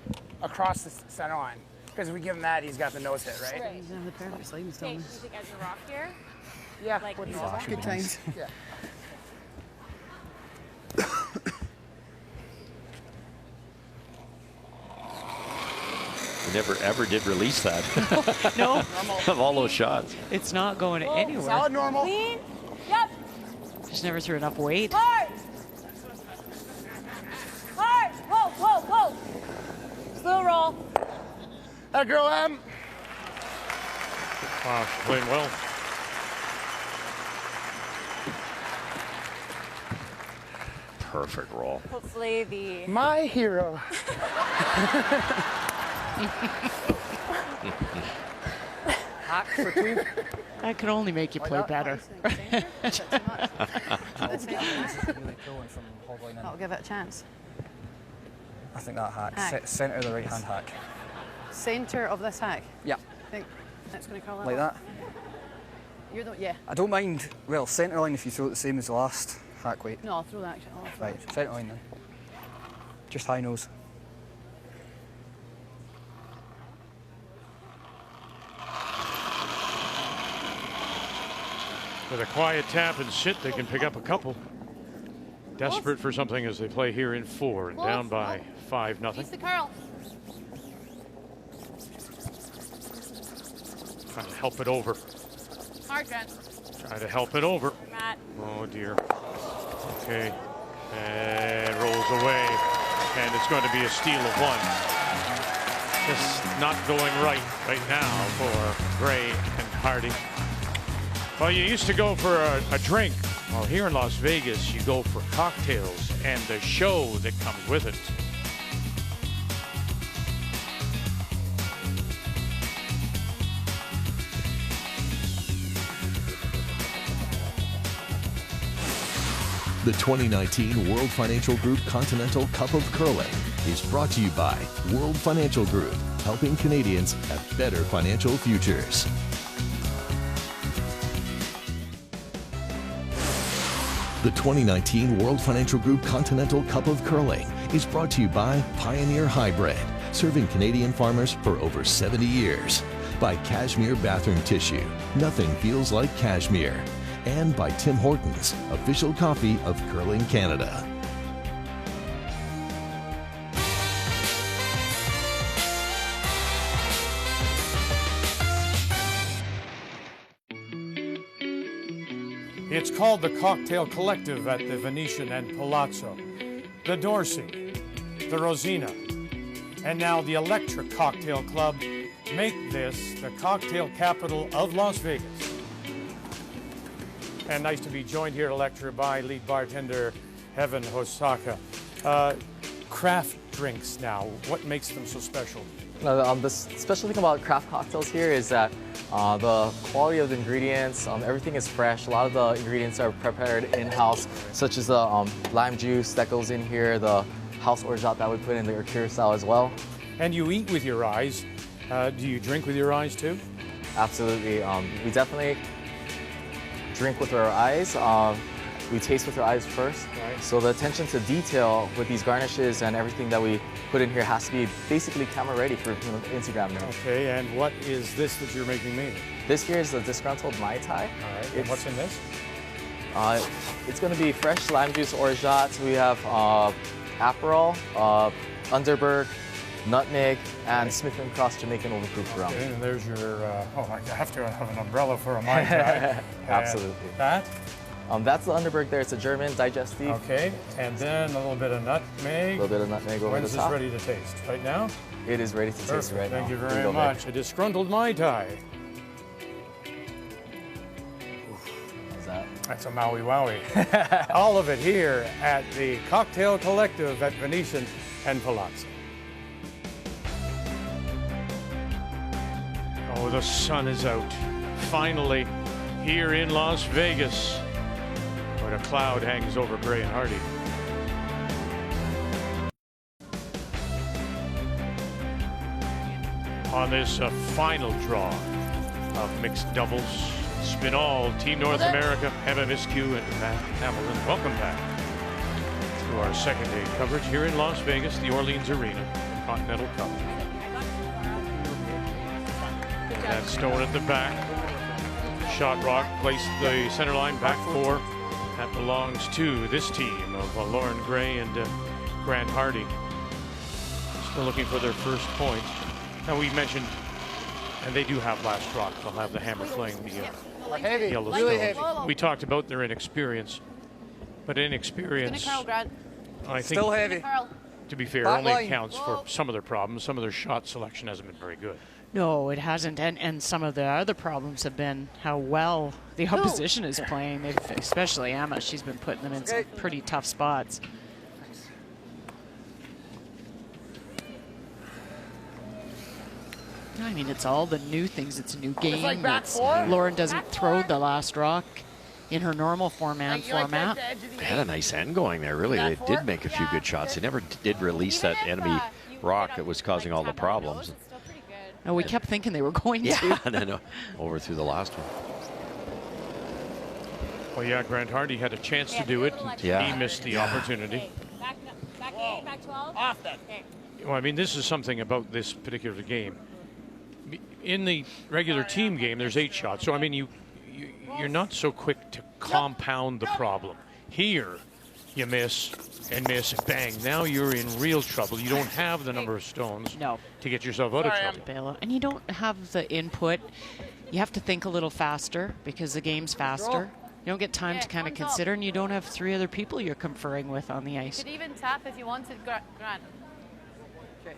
across the center line. Because if we give him that, he's got the nose hit, right? Right. The perfect sliding Okay, stone. you think as a rock here? Yeah. Like, What do you roll think? back? Good times. Yeah. You never ever did release that No, of all those shots. it's not going Whoa, anywhere. Solid normal. Clean. Yep. Just never threw enough weight. Hard. Hard. Whoa, whoa, whoa. Slow roll. That girl, Em. Wow, playing well. Perfect roll. Hopefully the My hero. Hot for 2. That could only make you play better. Really pulling from hog line in. That'll give it a chance. I think that hack. Hack. Centre of the right hand hack. Centre of this hack. Yeah. I think that's going to curl Like that. You're the, yeah. I don't mind. Well, centre line if you throw it the same as the last hack weight. No, I'll throw that. I'll throw Right, that. centre line then. Just high nose. With a quiet tap and sit, they can pick up a couple. Desperate for something as they play here in 4 and down by 5-0. Use the curl. Trying to help it over. Hard, Grant. Try to help it over. Matt. Oh dear. Okay. And rolls away. And it's going to be a steal of 1. Just not going right now for Gray and Hardie. Well, you used to go for a drink. Well, here in Las Vegas, you go for cocktails and the show that comes with it. The 2019 World Financial Group Continental Cup of Curling is brought to you by World Financial Group, helping Canadians have better financial futures. The 2019 World Financial Group Continental Cup of Curling is brought to you by Pioneer Hybrid, serving Canadian farmers for over 70 years. By Cashmere Bathroom Tissue, nothing feels like cashmere. And by Tim Hortons, official coffee of Curling Canada. It's called the Cocktail Collective at the Venetian and Palazzo, the Dorsey, the Rosina, and now the Electric Cocktail Club make this the cocktail capital of Las Vegas. And nice to be joined here at Electra by lead bartender Heaven Hosaka. Craft drinks now, what makes them so special? The special thing about craft cocktails here is that the quality of the ingredients, everything is fresh. A lot of the ingredients are prepared in-house, such as the lime juice that goes in here, the house orgeat that we put in the curacao as well. And you eat with your eyes. Do you drink with your eyes too? Absolutely. We definitely drink with our eyes. We taste with our eyes first. Right. So the attention to detail with these garnishes and everything that we put in here has to be basically camera ready for Instagram now. Okay, and what is this that you're making me? This here is the disgruntled Mai Tai. All right, and what's in this? It's going to be fresh lime juice orgeat. We have Aperol, Underberg, nutmeg, and Smith & Cross Jamaican overproof rum. Okay, and there's your, I have to have an umbrella for a Mai Tai. Absolutely. That? That's the Underberg there. It's a German digestive. Okay, and then a little bit of nutmeg. A little bit of nutmeg over When's the this top. ready to taste? Right now? It is ready to Perfect. taste right now. Thank you Here very go, much. babe. A disgruntled Mai Tai. How's that? That's a Maui Wowie. All of it here at the Cocktail Collective at Venetian and Palazzo. Oh, the sun is out. Finally, here in Las Vegas, where a cloud hangs over Gray and Hardie. on this final draw of mixed doubles. Spinall, Team North America, Emma Miskew and Matt Hamilton. Welcome back to our second day coverage here in Las Vegas, the Orleans Arena, Continental Cup. And Stone at the back. Shot rock placed the center line back four. That belongs to this team of Lauren Gray and Grant Hardie. Still looking for their first point. Now we mentioned, and they do have last rock. They'll have the hammer flaying the yellow stones. We talked about their inexperience, but inexperience, I think, Still heavy. to be fair, only accounts for some of their problems. Some of their shot selection hasn't been very good. No, it hasn't, and some of the other problems have been how well the opposition is playing. They've, especially Emma, she's been putting them in some pretty tough spots. I mean, it's all the new things. It's a new game. Lauren doesn't throw the last rock in her normal format. They had a nice end going there, really. They did make a few good shots. They never did release that enemy rock that was causing all the problems. No, we kept thinking they were going to. Yeah, and then overthrew the last one. Well, yeah, Grant Hardie had a chance to do it. Yeah. He missed the opportunity. Back 8, back 12. Off that. Well, I mean, this is something about this particular game. In the regular team game, there's 8 shots. So, I mean, you're not so quick to compound the problem. Here, you miss and miss, bang. Now you're in real trouble. You don't have the number of stones to get yourself out of trouble. And you don't have the input. You have to think a little faster because the game's faster. You don't get time to kind of consider, and you don't have 3 other people you're conferring with on the ice. You could even tap if you wanted, Grant. Okay.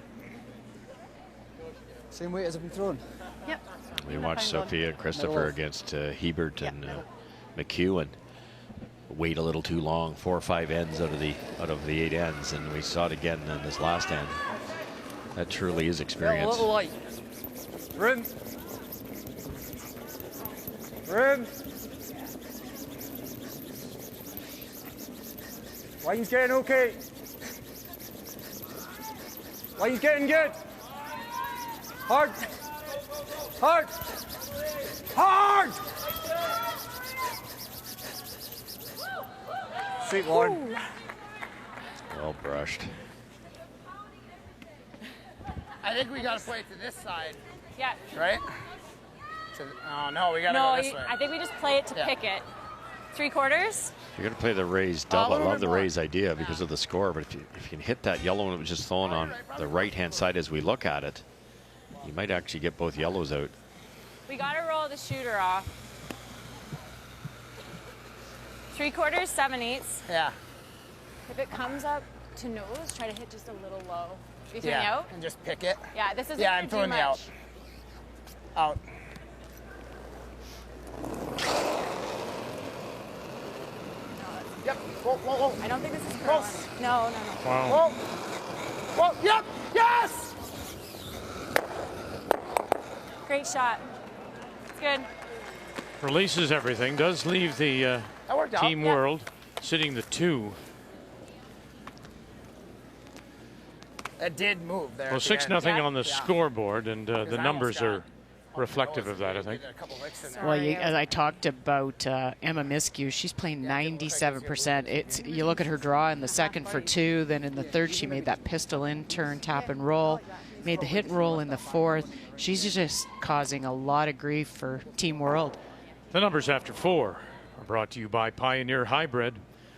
Same weight as I've been thrown. Yep. We watched Sophia and Christopher against Hebert and McHugh, and wait a little too long, 4 or 5 ends out of the 8 ends, and we saw it again in this last end. That truly is experience. A little light. Room. Room. Line's getting okay. Line's getting good. Hard. Hard. Hard. Sweet Lauren. Well brushed. I think we got to play it to this side. Yeah. Right? Oh, no, we got to go this way. I think we just play it to pick it. 3/4. You're going to play the raise double. I love the raise idea because of the score, but if you can hit that yellow one that was just thrown on the right-hand side as we look at it, you might actually get both yellows out. We got to roll the shooter off. 3/4, 7/8. Yeah. If it comes up to nose, try to hit just a little low. You throwing out? And just pick it. Yeah, this is. Yeah, I'm throwing the out. Out. Yep. Whoa, whoa, whoa. I don't think this is close. No. Wow. Whoa. Whoa. Yep. Yes. Great shot. It's good. Releases everything. Does leave the Team World sitting the 2. It did move there. Well, 6-0 on the scoreboard, and the numbers are reflective of that, I think. Well, as I talked about Emma Miskew, she's playing 97%. You look at her draw in the second for 2, then in the third she made that pistol in, turn, tap, and roll. Made the hit and roll in the fourth. She's just causing a lot of grief for Team World. The numbers after 4 are brought to you by Pioneer Hybrid,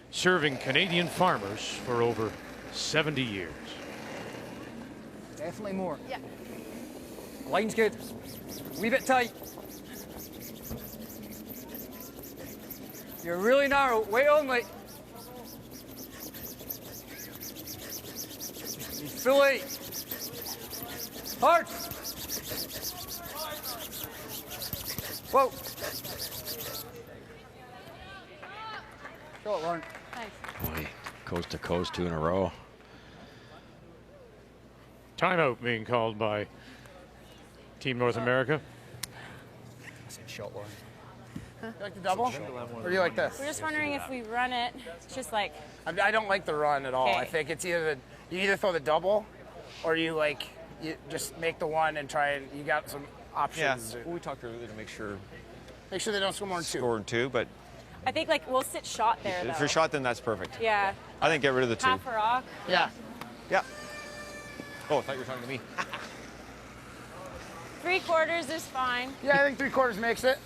serving Canadian farmers for over 70 years. Definitely more. Yeah. Line's good. Wee bit tight. You're really narrow. Weight only. Full 8. Hard. Whoa. Show it, Lauren. Nice. Boy, coast to coast, 2 in a row. Timeout being called by Team North America. I said shot, Lauren. You like the double? Or do you like this? We're just wondering if we run it. It's just like. I don't like the run at all. Okay. I think it's you either throw the double, or you you just make the one and try and you got some options. Yeah, well, we talked earlier to make sure they don't score more than 2. Score 2, but I think like we'll sit shot there though. if you're shot, then that's perfect. Yeah. I think get rid of the 2. Half a rock. Yeah. Yeah. Oh, I thought you were talking to me. 3/4 is fine. Yeah, I think 3/4 makes it.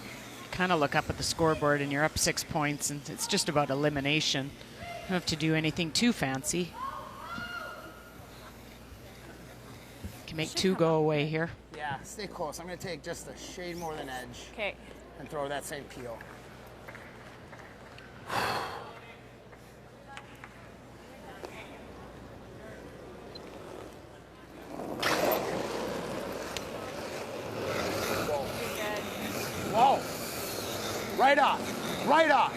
Kind of look up at the scoreboard and you're up 6 points and it's just about elimination. You don't have to do anything too fancy. Can make 2 go away here. Yeah, stay close. I'm going to take just a shade more than edge. Okay. And throw that same peel. Whoa. Right off. Right off.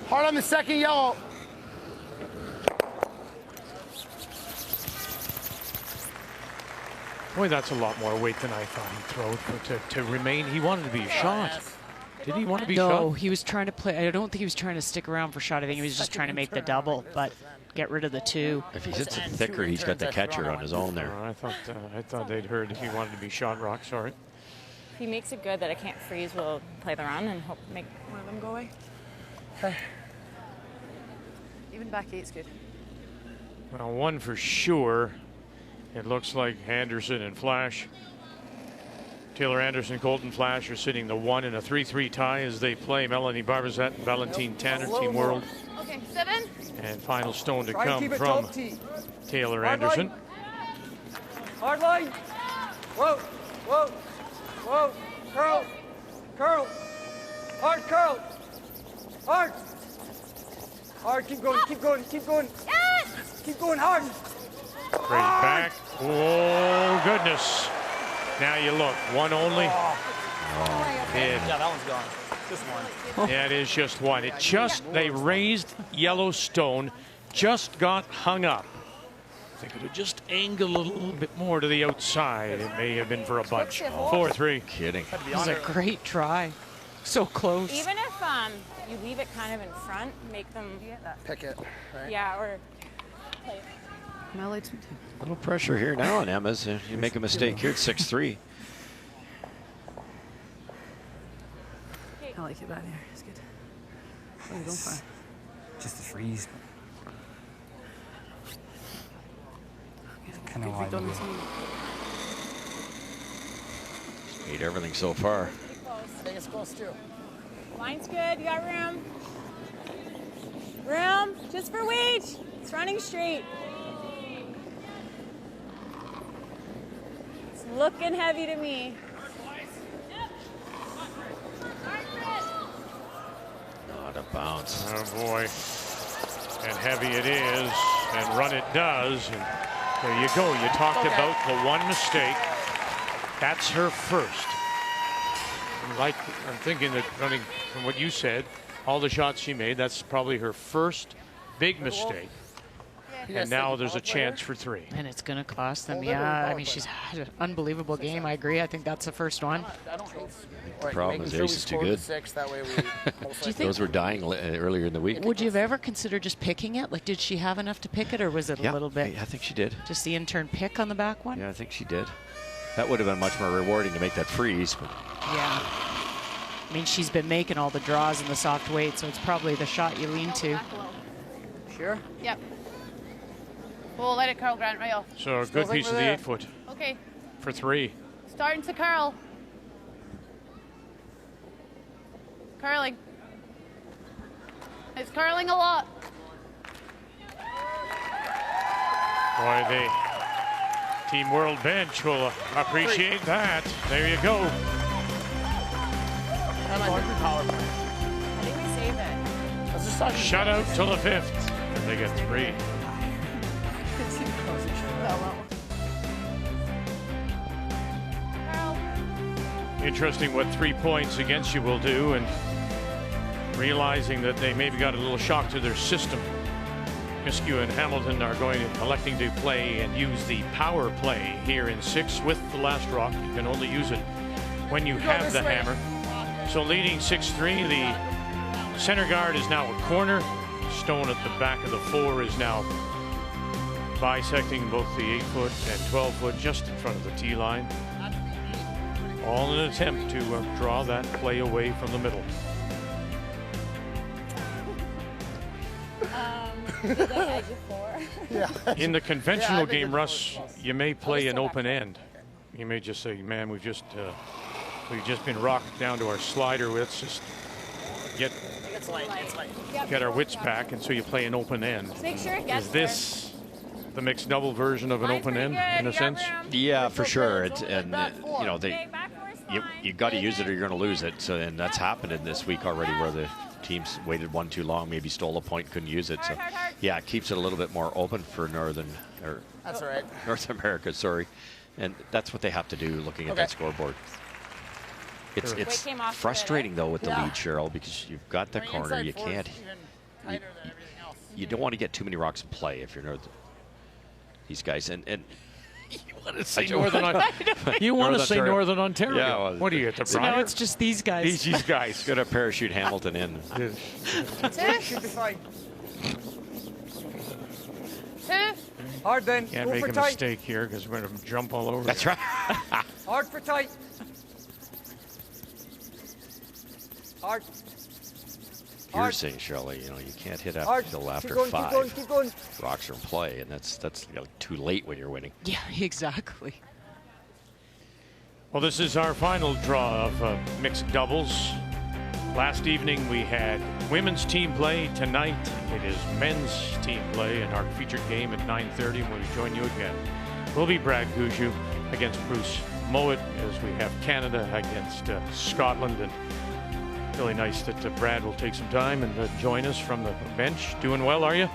Hard on the second yellow. Boy, that's a lot more weight than I thought he'd throw to remain. He wanted to be a shot. Did he want to be shot? No, he was trying to play. I don't think he was trying to stick around for shot. I think he was just trying to make the double, but get rid of the 2. If he hits it thicker, he's got the catcher on his own there. I thought they'd heard he wanted to be shot rock. Sorry. If he makes it good that I can't freeze, we'll play the run and hope make one of them go away. Okay. Even back 8's good. Well, one for sure. It looks like Anderson and Flash. Taylor Anderson, Colton Flash are sitting the 1 in a 3-3 tie as they play Melanie Barbizet and Valentine Tanner, Team World. Okay, 7. And final stone to Try come keep it from top, T. Taylor Hard Anderson. line. Hard line. Whoa, whoa, whoa. Curl, curl. Hard curl. Hard. Hard, keep going, keep going, keep going. Yes! Keep going hard. Great back. Oh, goodness. Now you look. One only. Yeah, And that one's gone. Just one. yeah, it is just one. It just, they raised Yellowstone, just got hung up. If they could have just angled a little bit more to the outside, it may have been for a bunch. 4-3. Kidding. It was a great try. So close. Even if you leave it kind of in front, make them Pick it. Right? yeah, or play. Am I allowed to? A little pressure here now on Emma's. You make a mistake here, it's 6-3. I like it back there. It's good. What are you going for? Just a freeze. Kind Good of wide. redundancy. Ate everything so far. I think it's close too. Line's good. You got room. Room, just for weight. It's running straight. It's looking heavy to me. Not a bounce. Oh, boy. And heavy it is, and run it does. And there you go. You talked about the one mistake. That's her first. I'm thinking that running from what you said, all the shots she made, that's probably her first big mistake. And now there's a chance for 3. And it's going to cost them. Yeah, I mean, she's had an unbelievable game. I agree. I think that's the first one. The problem is Ace is too good. That way we Those were dying earlier in the week. Would you have ever considered just picking it? Like, did she have enough to pick it, or was it a little bit? I think she did. Just the intern pick on the back one? Yeah, I think she did. That would have been much more rewarding to make that freeze. But Yeah. I mean, she's been making all the draws in the soft weight, so it's probably the shot you lean to. Sure? Yep. We'll let it curl, Grant, right off. So a good piece of the 8-foot Okay, for 3. starting to curl. Curling. It's curling a lot. Boy, the Team World bench will appreciate that. There you go. I think we save it. Shutout till the 5th. They get 3. Interesting what 3 points against you will do, and realizing that they maybe got a little shock to their system. Miskew and Hamilton are electing to play and use the power play here in 6 with the last rock. You can only use it when you have the hammer. So leading 6-3, the center guard is now a corner. Stone at the back of the 4 is now bisecting both the 8-foot and 12-foot just in front of the tee line. All in an attempt to draw that play away from the middle. In the conventional game, Russ, you may play an open end. You may just say, man, we've just been rocked down to our slider. Let's just get our wits back, and so you play an open end. Make sure it gets Is this the mixed double version of an open end in a sense? Yeah, for sure. And you know, you got to use it or you're going to lose it. So, and that's happened in this week already, where the teams waited one too long, maybe stole a point, couldn't use it. So, yeah, it keeps it a little bit more open for North America. Sorry, and that's what they have to do. Looking at that scoreboard, it's frustrating though with the lead, Cheryl, because you've got the corner. You can't. You don't want to get too many rocks in play if you're North. These guys and you want to say Northern Ontario. Yeah, well, what are you at the so now it's just these guys. These guys. Gonna parachute Hamilton in. Should be fine. Hard then. Can't make a mistake here because we're going to jump all over. That's right. Hard for tight. Hard. You're saying, Shirley, you know, you can't hit up until after 5. Keep going. Rocks are in play, and that's you know, too late when you're winning. Yeah, exactly. Well, this is our final draw of mixed doubles. Last evening we had women's team play. Tonight it is men's team play in our featured game at 9:30 when we join you again. Will be Brad Gouju against Bruce Mowat as we have Canada against Scotland. And really nice that Brad will take some time and join us from the bench. Doing well, are you?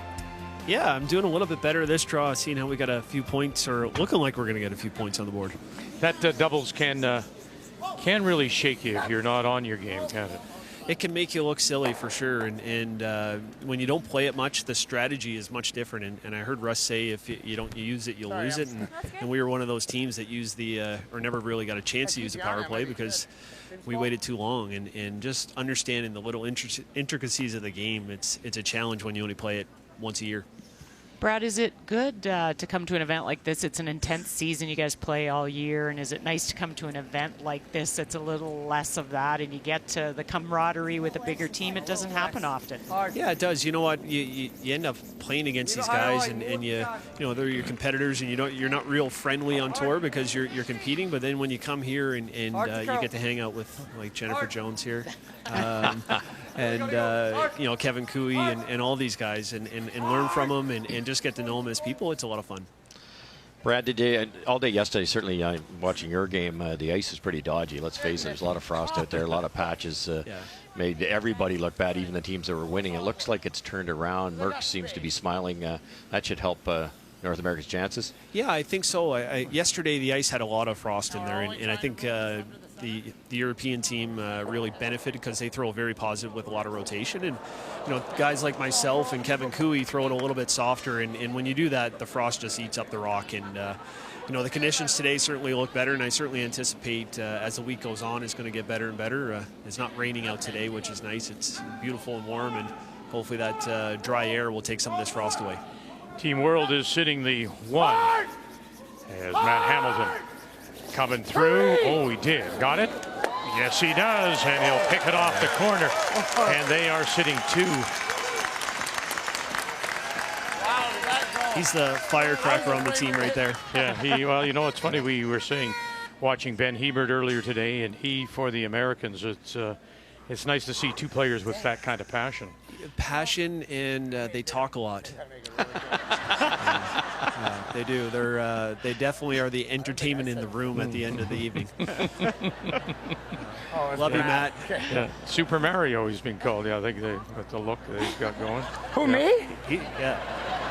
Yeah, I'm doing a little bit better this draw, seeing how we got a few points, or looking like we're going to get a few points on the board. That doubles can really shake you if you're not on your game, can't it? It can make you look silly for sure, and when you don't play it much, the strategy is much different. And I heard Russ say if you don't use it, you'll lose it. And we were one of those teams that used or never really got a chance to use the power play because we waited too long. And just understanding the little intricacies of the game, it's a challenge when you only play it once a year. Brad, is it good to come to an event like this? It's an intense season. You guys play all year. And is it nice to come to an event like this? It's a little less of that, and you get to the camaraderie with a bigger team. It doesn't happen often. Yeah, it does. You know what? You end up playing against these guys, and you know they're your competitors, and you're not real friendly on tour because you're competing. But then when you come here and you get to hang out with like Jennifer Jones here. And you know, Kevin Cooey and all these guys and learn from them and just get to know them as people. It's a lot of fun. Brad, all day yesterday, certainly watching your game, the ice is pretty dodgy. Let's face it, there's a lot of frost out there, a lot of patches. Made everybody look bad, even the teams that were winning. It looks like it's turned around. Merck seems to be smiling. That should help North America's chances. Yeah, I think so. Yesterday, the ice had a lot of frost in there, and I think the European team really benefited because they throw very positive with a lot of rotation. And you know, guys like myself and Kevin Cooey throw it a little bit softer, and when you do that, the frost just eats up the rock. And you know, the conditions today certainly look better, and I certainly anticipate as the week goes on, it's going to get better and better. It's not raining out today, which is nice. It's beautiful and warm, and hopefully that dry air will take some of this frost away. Team World is sitting the 1 as Matt Hamilton coming through. Oh, he did. Got it? Yes, he does. And he'll pick it off the corner. And they are sitting 2. He's the firecracker on the team right there. Yeah, well, you know, it's funny. We were watching Ben Hebert earlier today, and he, for the Americans, it's nice to see 2 players with that kind of passion. Passion, and they talk a lot. They do. They definitely are the entertainment in the room at the end of the evening. Love you, Matt. Yeah. Super Mario, he's been called. Yeah, I think with the look that he's got going. Who, me?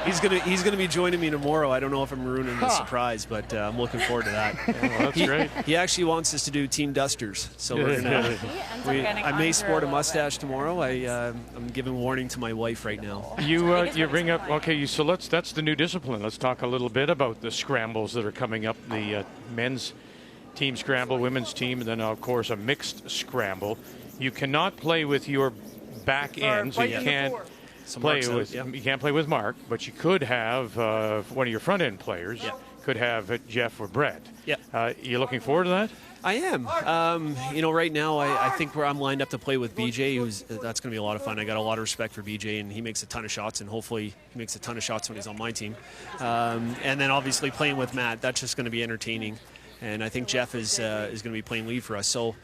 He's gonna be joining me tomorrow. I don't know if I'm ruining the surprise, but I'm looking forward to that. Well, that's great. He actually wants us to do team dusters, so we're gonna. I may sport a mustache tomorrow. I'm giving warning to my wife right now. You bring up so that's the new discipline. Let's talk a little bit about the scrambles that are coming up. The men's team scramble, women's team, and then of course a mixed scramble. You cannot play with your back end, so you can't play with. You can't play with Mark, but you could have one of your front end players. Yeah. Could have Jeff or Brett. Yeah. You looking forward to that? I am. Right now I think I'm lined up to play with BJ. That's going to be a lot of fun. I got a lot of respect for BJ, and he makes a ton of shots, and hopefully he makes a ton of shots when he's on my team. And then obviously playing with Matt, that's just going to be entertaining. And I think Jeff is going to be playing lead for us. So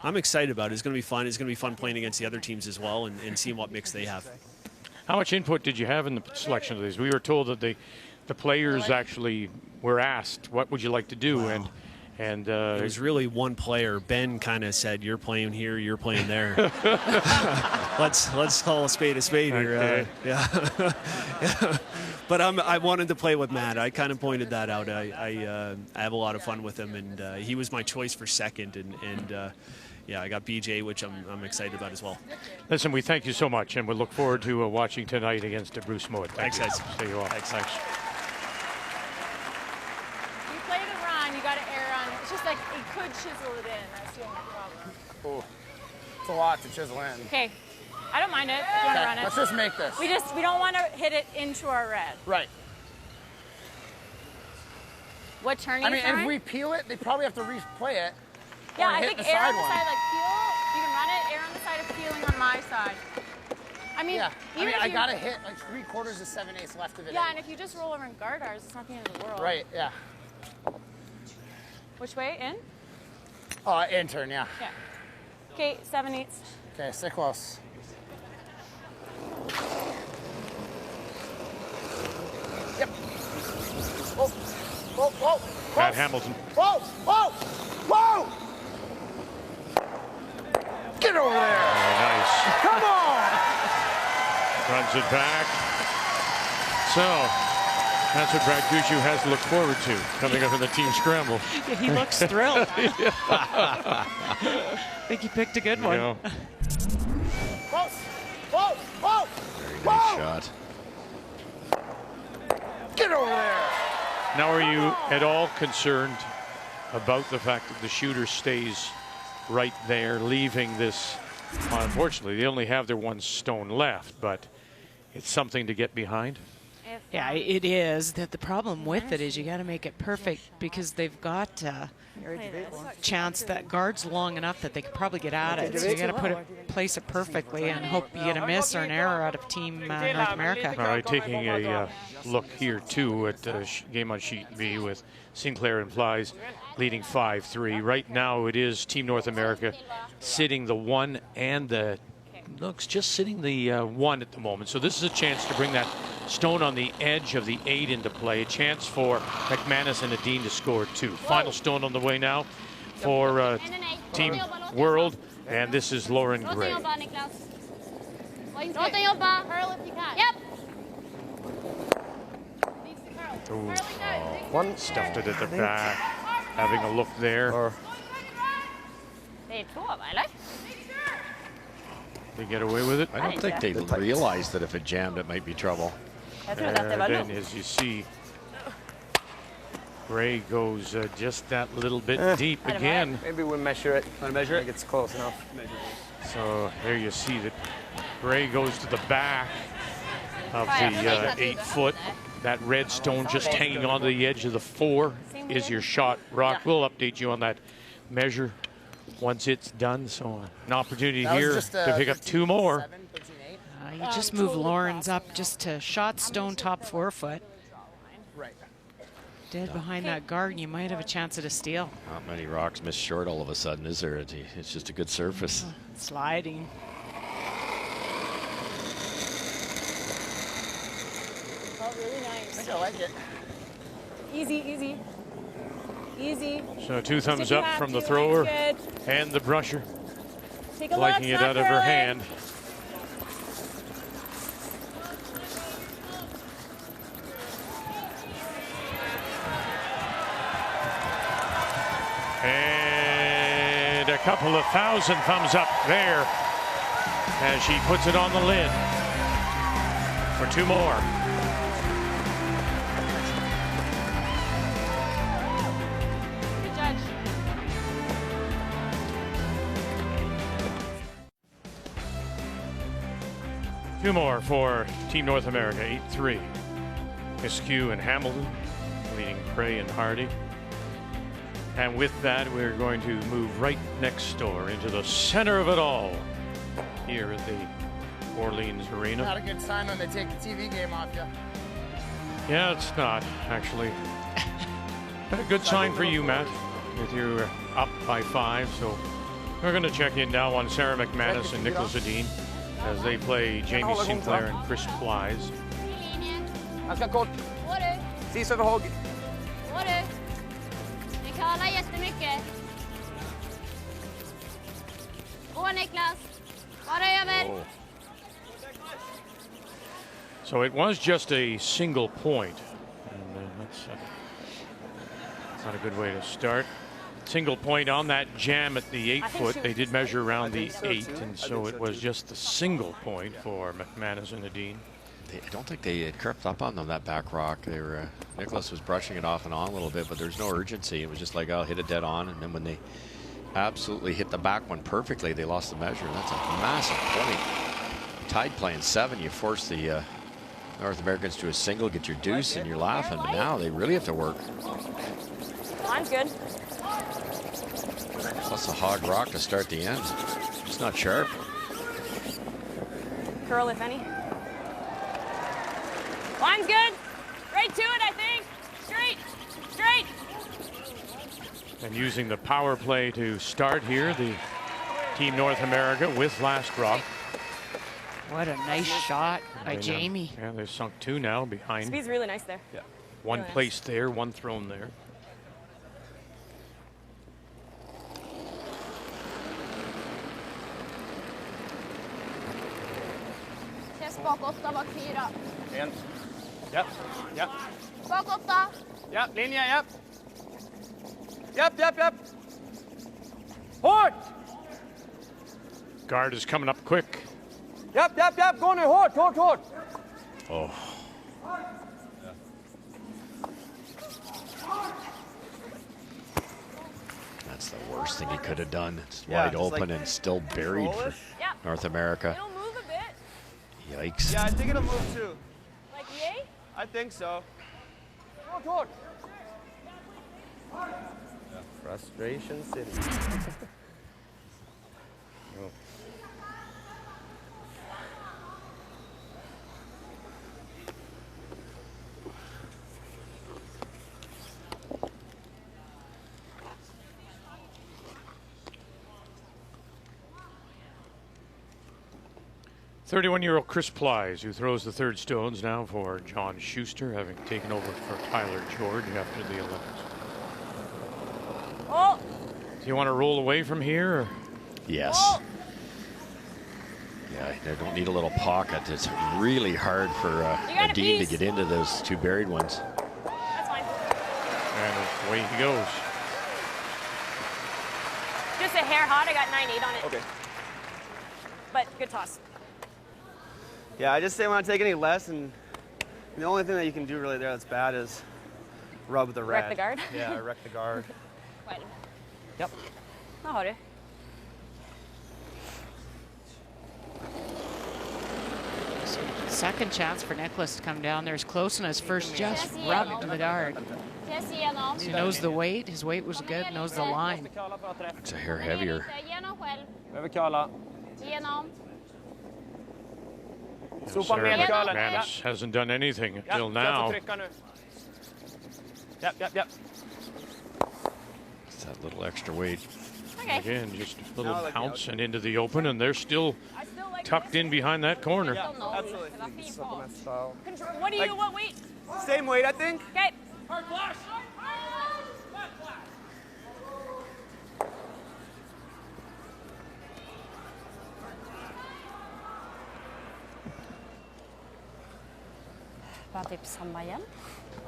I'm excited about it. It's going to be fun. It's going to be fun playing against the other teams as well and seeing what mix they have. How much input did you have in the selection of these? We were told that the players actually were asked, what would you like to do? Wow. And it was really one player. Ben kind of said, "You're playing here, you're playing there." let's call a spade here. Yeah. But I wanted to play with Matt. I kind of pointed that out. I have a lot of fun with him, and he was my choice for second. And I got BJ, which I'm excited about as well. Listen, we thank you so much, and we look forward to watching tonight against Bruce Mood. Thanks, guys. See you all. Thanks. You play the run, you got to err on it. It's just like it could chisel it in. That's the only problem. Oh, it's a lot to chisel in. Okay, I don't mind it. If you want to run it. Let's just make this. We don't want to hit it into our red. Right. What turn are you trying? If we peel it, they probably have to replay it. Yeah, I think air on the side, like peel. You can run it. Air on the side of peeling on my side. I gotta hit like 3/4 to 7/8 left of it. Yeah, and if you just roll over and guard ours, it's not the end of the world. Right. Yeah. Which way? In? Oh, in turn. Yeah. Yeah. Okay, 7/8. Okay, stay close. Yep. Whoa. Whoa. Whoa. Matt Hamilton. Whoa. Whoa. Whoa. Get over there. Very nice. Come on. Runs it back. So that's what Brad Gushue has to look forward to coming up in the team scramble. Yeah, he looks thrilled. I think he picked a good one. Whoa. Whoa. Whoa. Very nice shot. Get over there. Now, are you at all concerned about the fact that the shooter stays right there, leaving this? Unfortunately, they only have their one stone left, but it's something to get behind. Yeah, it is. The problem with it is you got to make it perfect because they've got a chance that guard's long enough that they could probably get at it. So you got to place it perfectly and hope you get a miss or an error out of Team North America. All right, taking a look here too at game on sheet B with Sinclair and Plies leading 5-3. Right now it is Team North America sitting the 1 and the just sitting the 1 at the moment. So this is a chance to bring that stone on the edge of the 8 into play. A chance for McManus and Adine to score 2. Final stone on the way now for Team World, and this is Lauren Gray. Hurl if you can. Yep. Ooh. One stuffed it at the back. Having a look there. They get away with it? I don't think they realized that if it jammed, it might be trouble. Then, as you see, Gray goes just that little bit deep again. Maybe we'll measure it. Want to measure it? I think it's close enough. So there you see that Gray goes to the back of the 8 foot. That red stone just hanging on the edge of the 4 is your shot. Rock, we'll update you on that measure once it's done. So an opportunity here to pick up 2 more. You just move Lawrence up just to shot stone top 4 foot. Right. Dead behind that guard, and you might have a chance at a steal. Not many rocks miss short all of a sudden, is there? It's just a good surface. Sliding. Oh, really nice. I think I like it. Easy, easy. Easy. So 2 thumbs up from the thrower and the brusher. Take a liking it out of her hand. And a couple of thousand thumbs up there as she puts it on the lid for 2 more. Good judge. Two more for Team North America, 8-3. Miskew and Hamilton leading Prey and Hardie. And with that, we're going to move right next door into the center of it all here at the Orleans Arena. Not a good sign when they take the TV game off you. Yeah, it's not, actually. But a good sign for you, Matt, with you up by 5. So we're going to check in now on Sarah McManus and Nicholas Edin as they play Jamie Sinclair and Chris Plies. Ganska kort. Precis över hugg. Ni kalar jättemycket. Gå Niklas. Bara över. So it was just a single point. And that's not a good way to start. Single point on that jam at the 8 foot. They did measure around the 8, and so it was just a single point for McManus and Edin. I don't think they had crept up on them, that back rock. They were Nicholas was brushing it off and on a little bit, but there's no urgency. It was just like, I'll hit it dead on, and then when they absolutely hit the back one perfectly, they lost the measure. That's a massive point. Tide playing 7, you force the North Americans to a single, get your deuce, and you're laughing. But now they really have to work. Mine's good. Plus a hog rock to start the end. It's not sharp. Curl, if any. Line's good. Right to it, I think. Straight. Straight. And using the power play to start here, the Team North America with last rock. What a nice shot by Jamie. Yeah, they've sunk 2 now behind. Speed's really nice there. Yeah. One Really placed there, one thrown there. Ses bak 8 bak 4. En. Japp, japp. Bak 8. Japp, linje, japp. Japp. Hårt! Guard is coming up quick. Japp. Gå nu, hårt. Oh. That's the worst thing he could have done. It's wide open and still buried for North America. It'll move a bit. Yikes. Yeah, I think it'll move too. Like yay? I think so. Hårt. Frustration City. Oh. .31-year-old Chris Plies, who throws the third stones now for John Schuster, having taken over for Tyler George after the Olympics. Oh! Do you want to roll away from here? Or? Yes. Oh. Yeah, they don't need a little pocket. It's really hard for Edin to get into those 2 buried ones. That's fine. And away he goes. Just a hair hot. I got 9.8 on it. Okay. But good toss. Yeah, I just say when I take any less, and the only thing that you can do really there that's bad is rub the red. Wreck the guard? Yeah, wreck the guard. Yep. I'll hold it. Second chance for Nicholas to come down there as close, and his first just rubbed the guard. He knows the weight. His weight was good. Knows the line. It's a hair heavier. Sarah McManus hasn't done anything until now. Yep. It's that little extra weight. Okay. Again, just a little bounce and into the open, and they're still tucked in behind that corner. Yeah, absolutely. What do you, what weight? Same weight, I think. Okay. Bara typ samma igen.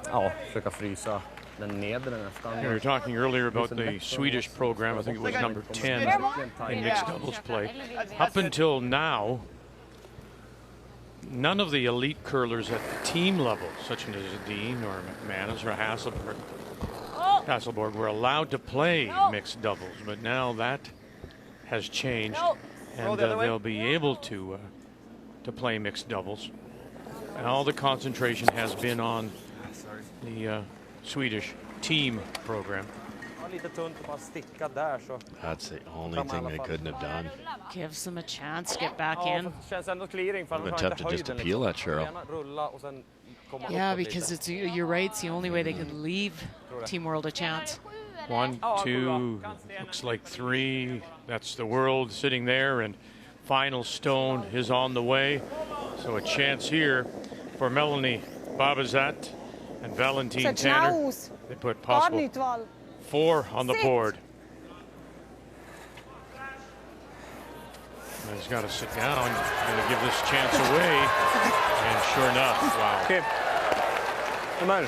Ja, försöka frysa den nedre nästan. We were talking earlier about the Swedish program. I think it was number 10 in mixed doubles play. Up until now, none of the elite curlers at the team level, such as Edin or McManus or Hasselborg, were allowed to play mixed doubles, but now that has changed, and they'll be able to to play mixed doubles. And all the concentration has been on the Swedish team program. That's the only thing they couldn't have done. Gives them a chance to get back in. I've been tempted just to peel that, Cheryl. Yeah, because you're right. It's the only way they can leave Team World a chance. 1, 2, looks like 3. That's the world sitting there, and final stone is on the way. So a chance here for Melanie Babazat and Valentine Tanner. They put possible 4 on the board. And he's got to sit down. Going to give this chance away. And sure enough, wow. Okay. Come on.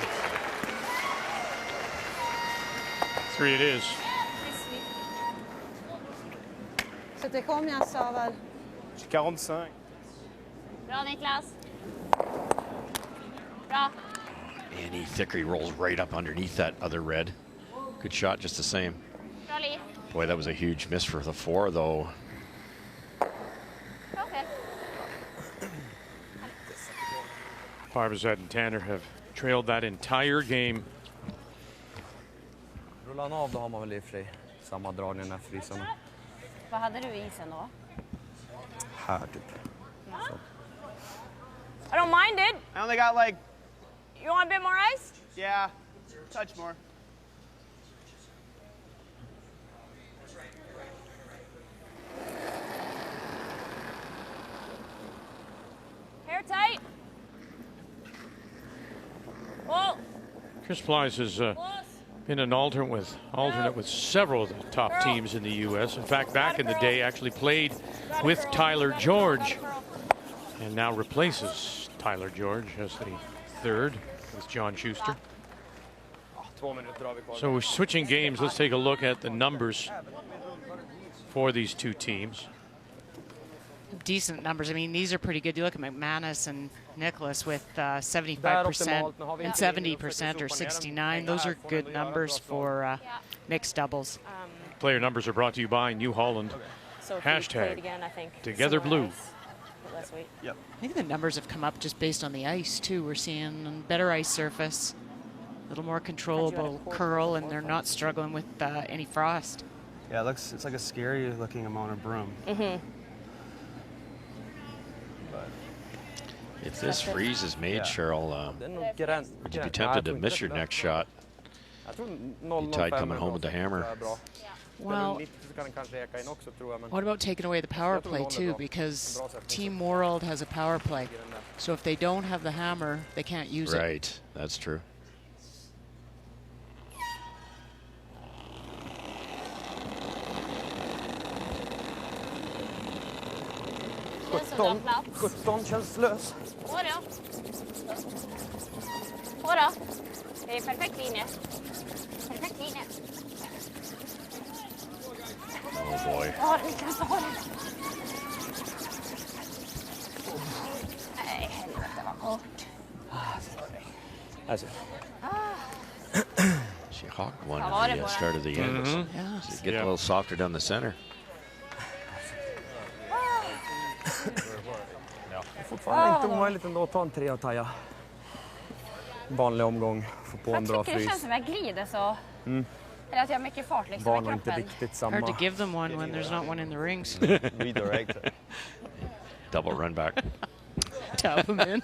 3 it is. C'était combien ça, Val? 45. Bra, Niklas. Bra. And he thicker, rolls right up underneath that other red. Good shot, just the same. Bra, Lee. Boy, that was a huge miss for the 4, though. Okay. Barbazet and Tanner have trailed that entire game. Rullar han av, då har man väl i och för sig samma dragning när frysarna. Vad hade du i isen då? Här typ. Så. I don't mind it. I only got like... You want a bit more ice? Yeah, touch more. Hair tight. Whoa. Chris Plies has been an alternate with several of the top teams in the U.S. In fact, back in the day, actually played with Tyler George, and now replaces Tyler George as the 3rd with John Schuster. So we're switching games. Let's take a look at the numbers for these two teams. Decent numbers. I mean, these are pretty good. You look at McManus and Nicholas with 75% and 70% or 69. Those are good numbers for mixed doubles. Player numbers are brought to you by New Holland. So Hashtag again, I think Together Blue. Yep. I think the numbers have come up just based on the ice, too. We're seeing better ice surface, a little more controllable curl, and they're not struggling with any frost. Yeah, it's like a scary looking amount of broom. Mm-hmm. If this freeze is made, Cheryl, would you be tempted to miss your next shot? You tied coming home with the hammer. Well, what about taking away the power play, too? Because Team World has a power play. So if they don't have the hammer, they can't use it. Right, that's true. Sjutton känns lös. Jodå. Det är perfekt linje. Perfekt linje. Oh boy. Ja, Niklas, vad har du? Nej, helvete vad kort. Alltså. She hawked one at the start of the end. Yeah. So get a little softer down the center. Fortfarande inte omöjligt ändå att ta en 3 och taja. Vanlig omgång, få på en bra Jag tycker det frys. känns som jag glider så. Eller att jag har mycket fart liksom i Var nog inte kroppen. riktigt samma. Hard to give them one when there's not one in the rings. Double run back. Tap them in.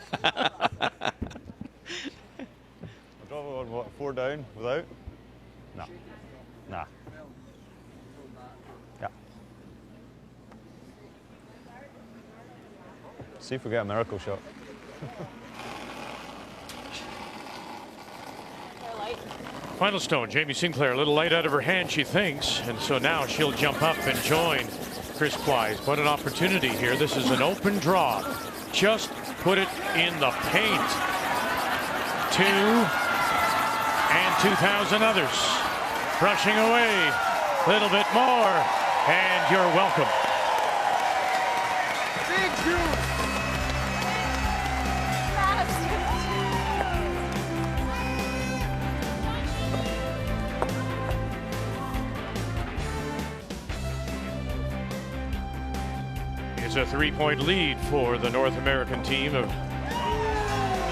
What, 4 down without? No. Nah. Yeah. See if we get a miracle shot. Final stone, Jamie Sinclair, a little light out of her hand, she thinks, and so now she'll jump up and join Chris Plies. What an opportunity here. This is an open draw. Just put it in the paint. 2 and 2,000 others. Brushing away a little bit more, and you're welcome. Thank you. It's a 3-point lead for the North American team of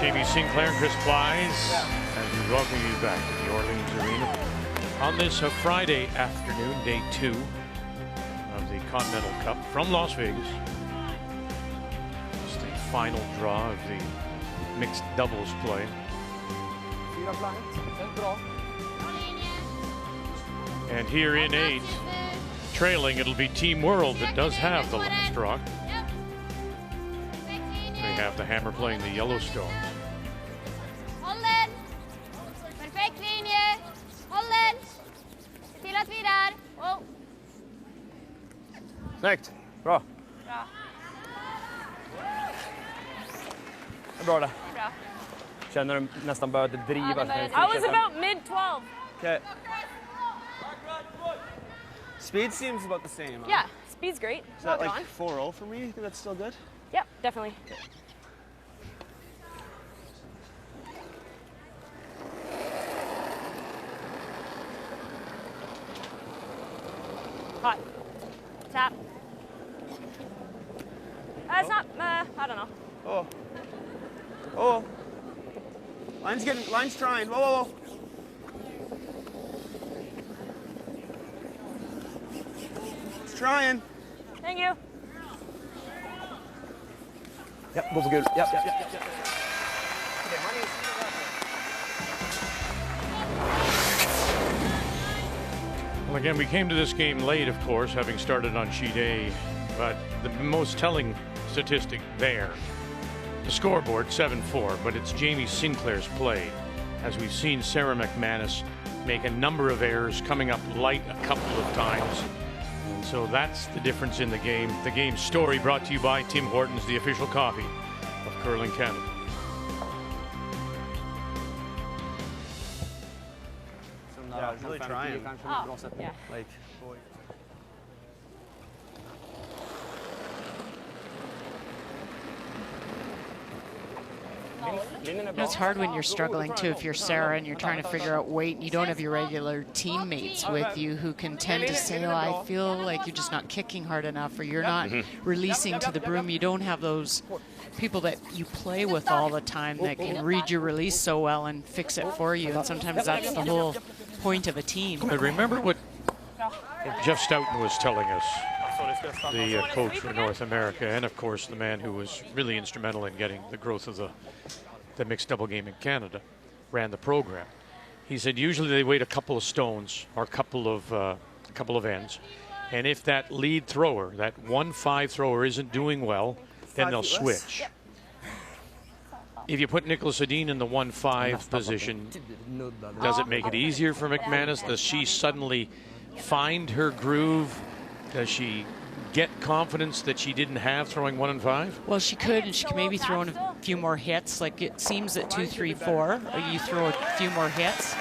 Jamie Sinclair and Chris Plies as we welcome you back to the Orleans Arena on this Friday afternoon, day 2 of the Continental Cup from Las Vegas. It's the final draw of the mixed doubles play. And here in 8, trailing, it'll be Team World that does have the last draw. They have the hammer playing the Yellowstone. Håll den! Perfekt linje! Håll den! Se till att vi är där! Oh. Snyggt! Bra! Bra. Det är bra det. Bra. Känner du nästan började driva? I was about mid-12. Okay. Speed seems about the same. Huh? Yeah, speed's great. Is that like 4-0 for me? You think that's still good? Yep, definitely. Okay. Hot. Tap. It's not, I don't know. Oh. Oh. Line's trying. Whoa, whoa, whoa. It's trying. Thank you. Yep, go for good. Yep. Well, again, we came to this game late, of course, having started on sheet A, but the most telling statistic there, the scoreboard 7-4, but it's Jamie Sinclair's play, as we've seen Sarah McManus make a number of errors, coming up light a couple of times. And so that's the difference in the game. The game story brought to you by Tim Hortons, the official coffee of Curling Canada. Yeah, really trying. Oh, yeah. Like, It's hard when you're struggling too, if you're Sarah and you're trying to figure out weight and you don't have your regular teammates with you who can tend to say, oh, I feel like you're just not kicking hard enough or you're not releasing to the broom. You don't have those people that you play with all the time that can read your release so well and fix it for you. And sometimes that's the whole point of a team. But remember what Jeff Stoughton was telling us, the coach for North America, and of course the man who was really instrumental in getting the growth of the mixed double game in Canada, ran the program. He said usually they wait a couple of stones or a couple of ends, and if that lead thrower, that 1-5 thrower, isn't doing well, then they'll switch. If you put Nicholas Edin in the 1-5 position, does it make it easier for McManus? Does she suddenly find her groove? Does she get confidence that she didn't have throwing 1 and 5? Well, she could, and she could maybe throw in a few more hits. Like it seems that 2, 3, 4, you throw a few more hits,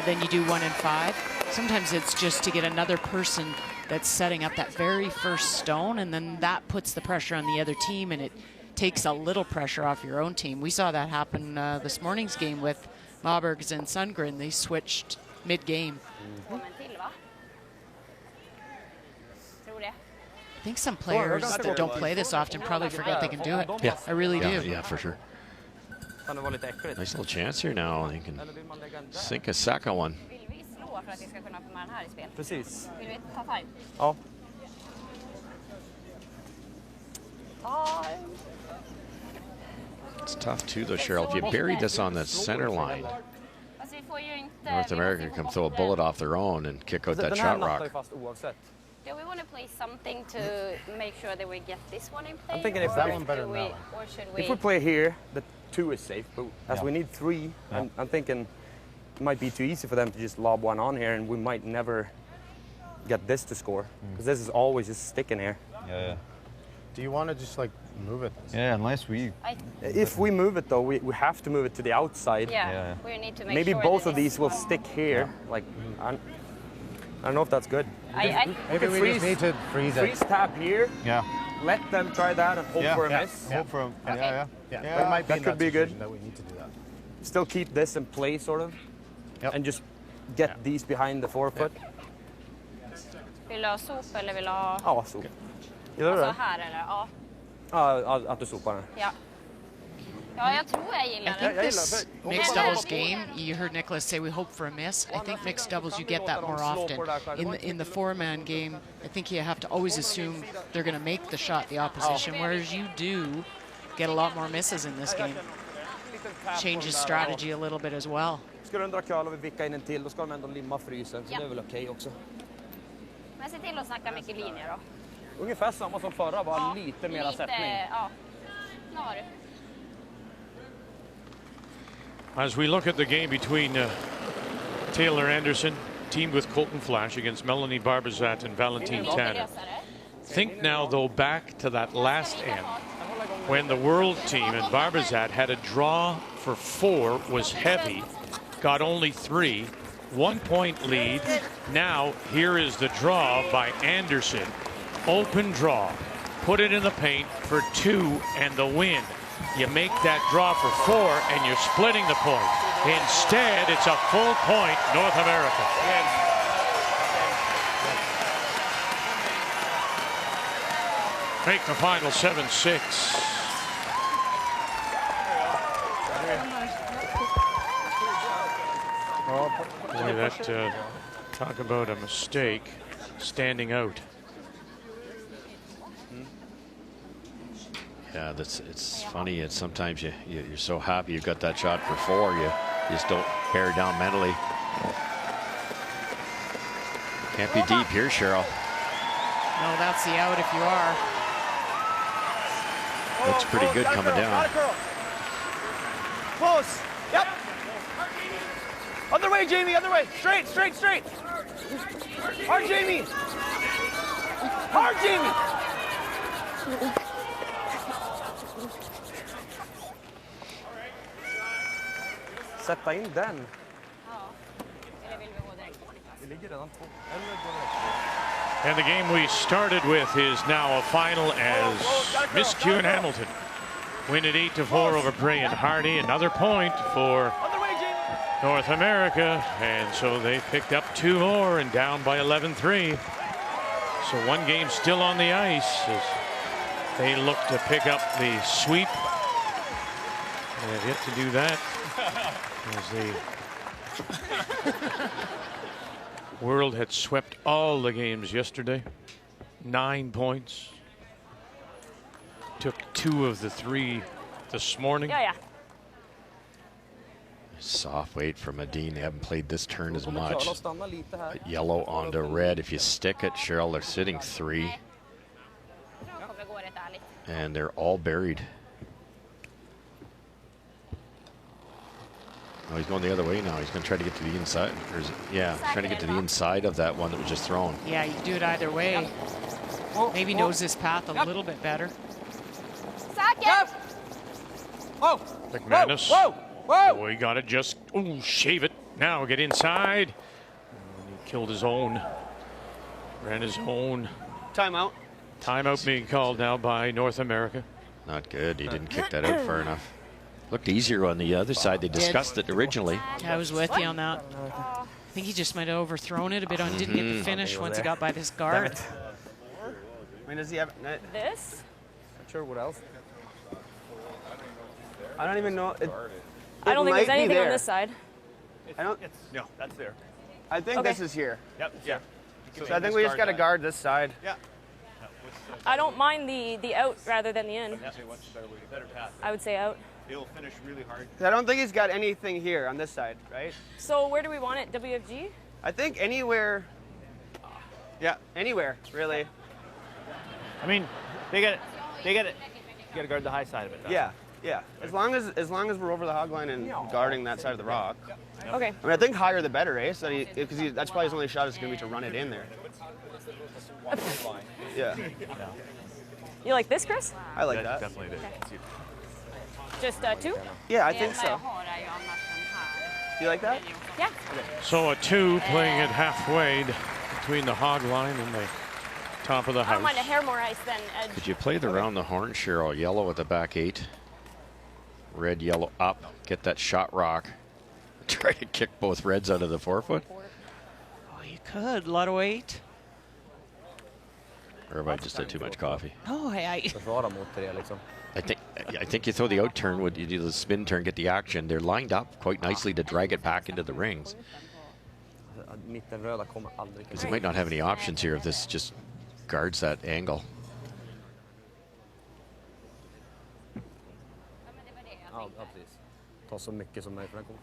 then you do 1 and 5. Sometimes it's just to get another person that's setting up that very first stone, and then that puts the pressure on the other team, and it takes a little pressure off your own team. We saw that happen this morning's game with Mabergs and Sundgren. They switched mid-game. I think some players that don't play this often probably forget they can do it. Yeah. I really do. Yeah, for sure. Nice little chance here now. They can sink a second one. Precis. Ja. It's tough too, though, Cheryl. If you buried this on the center line, North America can throw a bullet off their own and kick out that shot rock. Do we want to play something to make sure that we get this one in play? I'm thinking if that one better than that one. Or should we? If we play here, the 2 is safe, but as we need 3, I'm thinking it might be too easy for them to just lob 1 on here, and we might never get this to score, because this is always just sticking here. Yeah. Do you want to just like move it? Yeah, unless we... If we move it though, we have to move it to the outside. Yeah. We need to make maybe sure both that of these will stick here. Like, I don't know if that's good. Maybe we just need to freeze it. Freeze tap here. Yeah. Let them try that and hope for a miss. Hope for a Yeah. It might be that could be good. That we need to do that. Still keep this in play, sort of, and just get these behind the forefoot. Vill du ha sop eller vill du ha... Ja, sop. Gör du Alltså det? här eller? Ja. Ja, att du sopar den. Ja. Ja, jag tror jag I gillar think det. this mixed doubles game, you heard Nicholas say we hope for a miss. I think mixed doubles, you get that more often. In the four-man game, I think you have to always assume they're going to make the shot, the opposition, whereas you do get a lot more misses in this game. Changes strategy a little bit as well. Ska du dra curl och vi vickar in en till, då ska de ändå limma frysen, så det är väl okej också. Men se till att snacka mycket linjer då. Ungefär samma som förra, bara lite mera sättning. Ja. Nu har du. As we look at the game between Taylor Anderson, teamed with Colton Flash, against Melanie Barbizat and Valentine Tanner. Think now, though, back to that last end when the world team and Barbizat had a draw for 4, was heavy, got only 3, 1 point lead. Now here is the draw by Anderson. Open draw, put it in the paint for 2 and the win. You make that draw for 4 and you're splitting the point. Instead, it's a full point, North America. Make the final 7-6. Boy, that talk about a mistake, standing out. Yeah, it's funny. It's sometimes you're so happy you got that shot for 4, you just don't bear down mentally. Can't be deep here, Cheryl. No, that's the out if you are. Looks pretty good coming down. Close. Yep. Other way, Jamie. Other way. Straight, straight, straight. Hard, Jamie. Hard, Jamie. Sätta in den. And the game we started with is now a final as Miskew and Hamilton win it 8-4 over Bray and Hardie. Another point for North America, and so they picked up 2 more and down by 11-3. So one game still on the ice as they look to pick up the sweep. And they've yet to do that as the World had swept all the games yesterday. 9 points. Took 2 of the 3 this morning. Yeah. Soft weight from Adine. They haven't played this turn as much. But yellow onto red. If you stick it, Cheryl, they're sitting 3. And they're all buried. Oh, he's going the other way now. He's going to try to get to the inside. Or is it, yeah, trying to get to the inside of that one that was just thrown. Yeah, you do it either way. Maybe knows this path a little bit better. Whoa! McManus. Whoa! Oh, he got it just. Oh, shave it. Now get inside. And he killed his own. Ran his own. Timeout. Timeout being called now by North America. Not good. He didn't kick that out far enough. Looked easier on the other side. They discussed it originally. I was with you on that. I think he just might have overthrown it a bit on. Didn't get the finish once he got by this guard. I mean, does he have net? This? Not sure what else. I don't even know. I don't think there's anything on this side. I don't. No, that's there. I think this is here. Yep. Yeah. So I think we just got to guard this side. Yeah. I don't mind the out rather than the in. Better path. I would say out. He'll finish really hard. I don't think he's got anything here on this side, right? So where do we want it? WFG? I think anywhere. Yeah, anywhere, really. I mean, they got it. You got to guard the high side of it. Yeah. As long as we're over the hog line and guarding that side of the rock. Okay. I mean, I think higher the better, eh? So because that's probably his only shot is going to be to run it in there. Yeah. You like this, Chris? I like that. Definitely did. Okay. Just 2? Yeah, I think so. You like that? Yeah. So a 2 playing it halfway between the hog line and the top of the I don't mind a house. hair more ice than edge. Could you play the round the horn, Cheryl? Yellow at the back 8. Red, yellow up. Get that shot rock. Try to kick both reds out of the 4-foot. Oh, you could. A lot of weight. Or have I just had too much coffee? Oh, Försvara mot det liksom. I think you throw the out turn, would you do the spin turn, get the action. They're lined up quite nicely to drag it back into the rings. Mittenröda kommer aldrig. Because they might not have any options here if this just guards that angle. Ja, precis. Ta så mycket som möjligt för den kommer.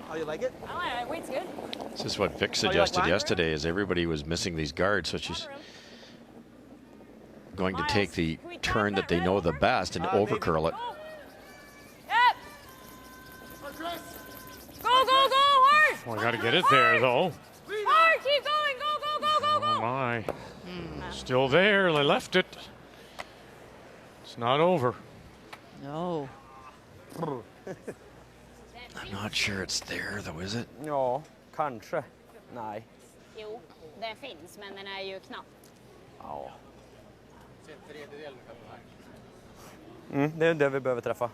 How you like it? I like it. Weight's good. This is what Vic suggested yesterday, is everybody was missing these guards, so she's going to take the turn that they know the best and overcurl it. Yep. Go, go, go, hard! Well, I got to get it there, though. Hard, keep going, go, go, go, go, go! Oh, my. Still there. They left it. It's not over. No. I'm not sure it's there, though, is it? Ja, kanske. Nej. Jo, den finns, men den är ju knapp. Ja. Det är det vi behöver träffa.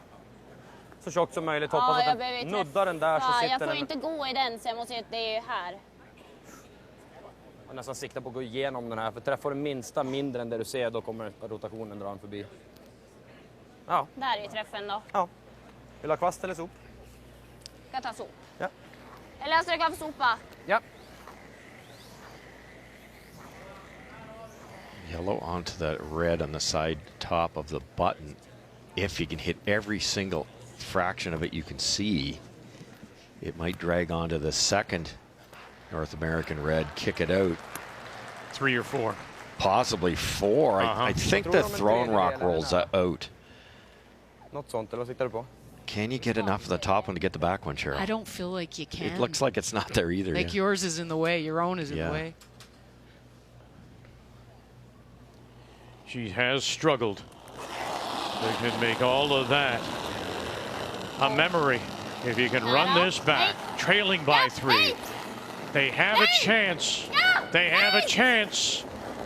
Så tjockt som möjligt. Hoppas att den nuddar den där så sitter den. Jag får inte gå i den, så jag måste, det är ju här. Jag nästan siktar på att gå igenom den här. För träffar du minsta mindre än det du ser, då kommer rotationen dra den förbi. Ja. Där är ju träffen då. Ja. Vill du ha kvast eller sop? Ska jag ta sop? Ja. Eller jag sträcker av sopa. Ja. Yellow onto that red on the side top of the button. If you can hit every single fraction of it you can see, it might drag onto the second North American red, kick it out. 3 or 4. Possibly 4. I think the throne rock rolls out. Något sånt, eller vad siktar du på? Can you get enough of the top one to get the back one, Cheryl? I don't feel like you can. It looks like it's not there either. Like yours is in the way. Your own is in the way. She has struggled. They can make all of that a memory if you can run this back, trailing by 3. They have a chance. They have a chance.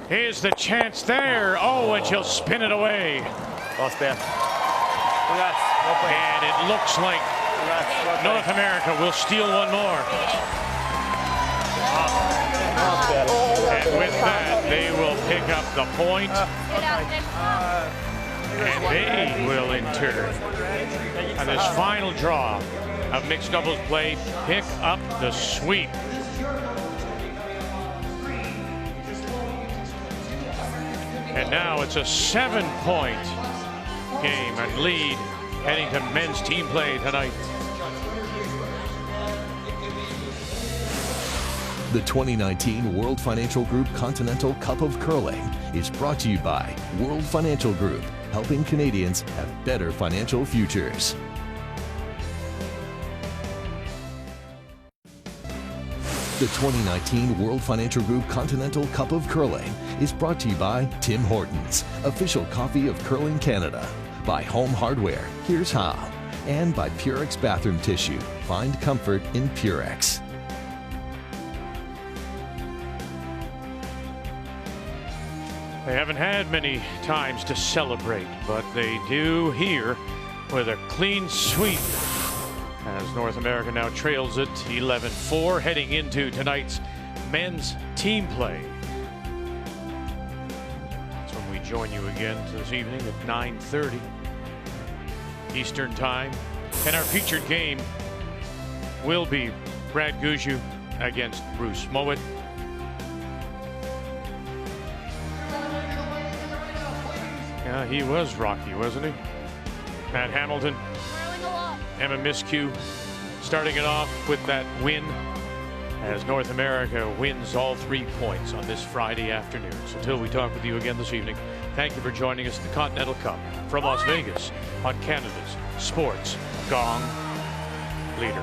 Here's the chance there. Oh, and she'll spin it away. Bra spel. And it looks like North America will steal one more. And with that, they will pick up the point. And they will, in turn, on this final draw of mixed doubles play, pick up the sweep. And now it's a 7-point game and lead heading to men's team play tonight. The 2019 World Financial Group Continental Cup of Curling is brought to you by World Financial Group, helping Canadians have better financial futures. The 2019 World Financial Group Continental Cup of Curling is brought to you by Tim Hortons, official coffee of Curling Canada, by Home Hardware, here's how, and by Purex Bathroom Tissue. Find comfort in Purex. They haven't had many times to celebrate, but they do here with a clean sweep as North America now trails it 11-4 heading into tonight's men's team play. That's when we join you again this evening at 9:30 Eastern Time. And our featured game will be Brad Gushue against Bruce Mowat. Yeah, he was rocky, wasn't he? Matt Hamilton, Emma Miskew starting it off with that win as North America wins all 3 points on this Friday afternoon. So until we talk with you again this evening, thank you for joining us at the Continental Cup from Las Vegas on Canada's Sports Gong Leader.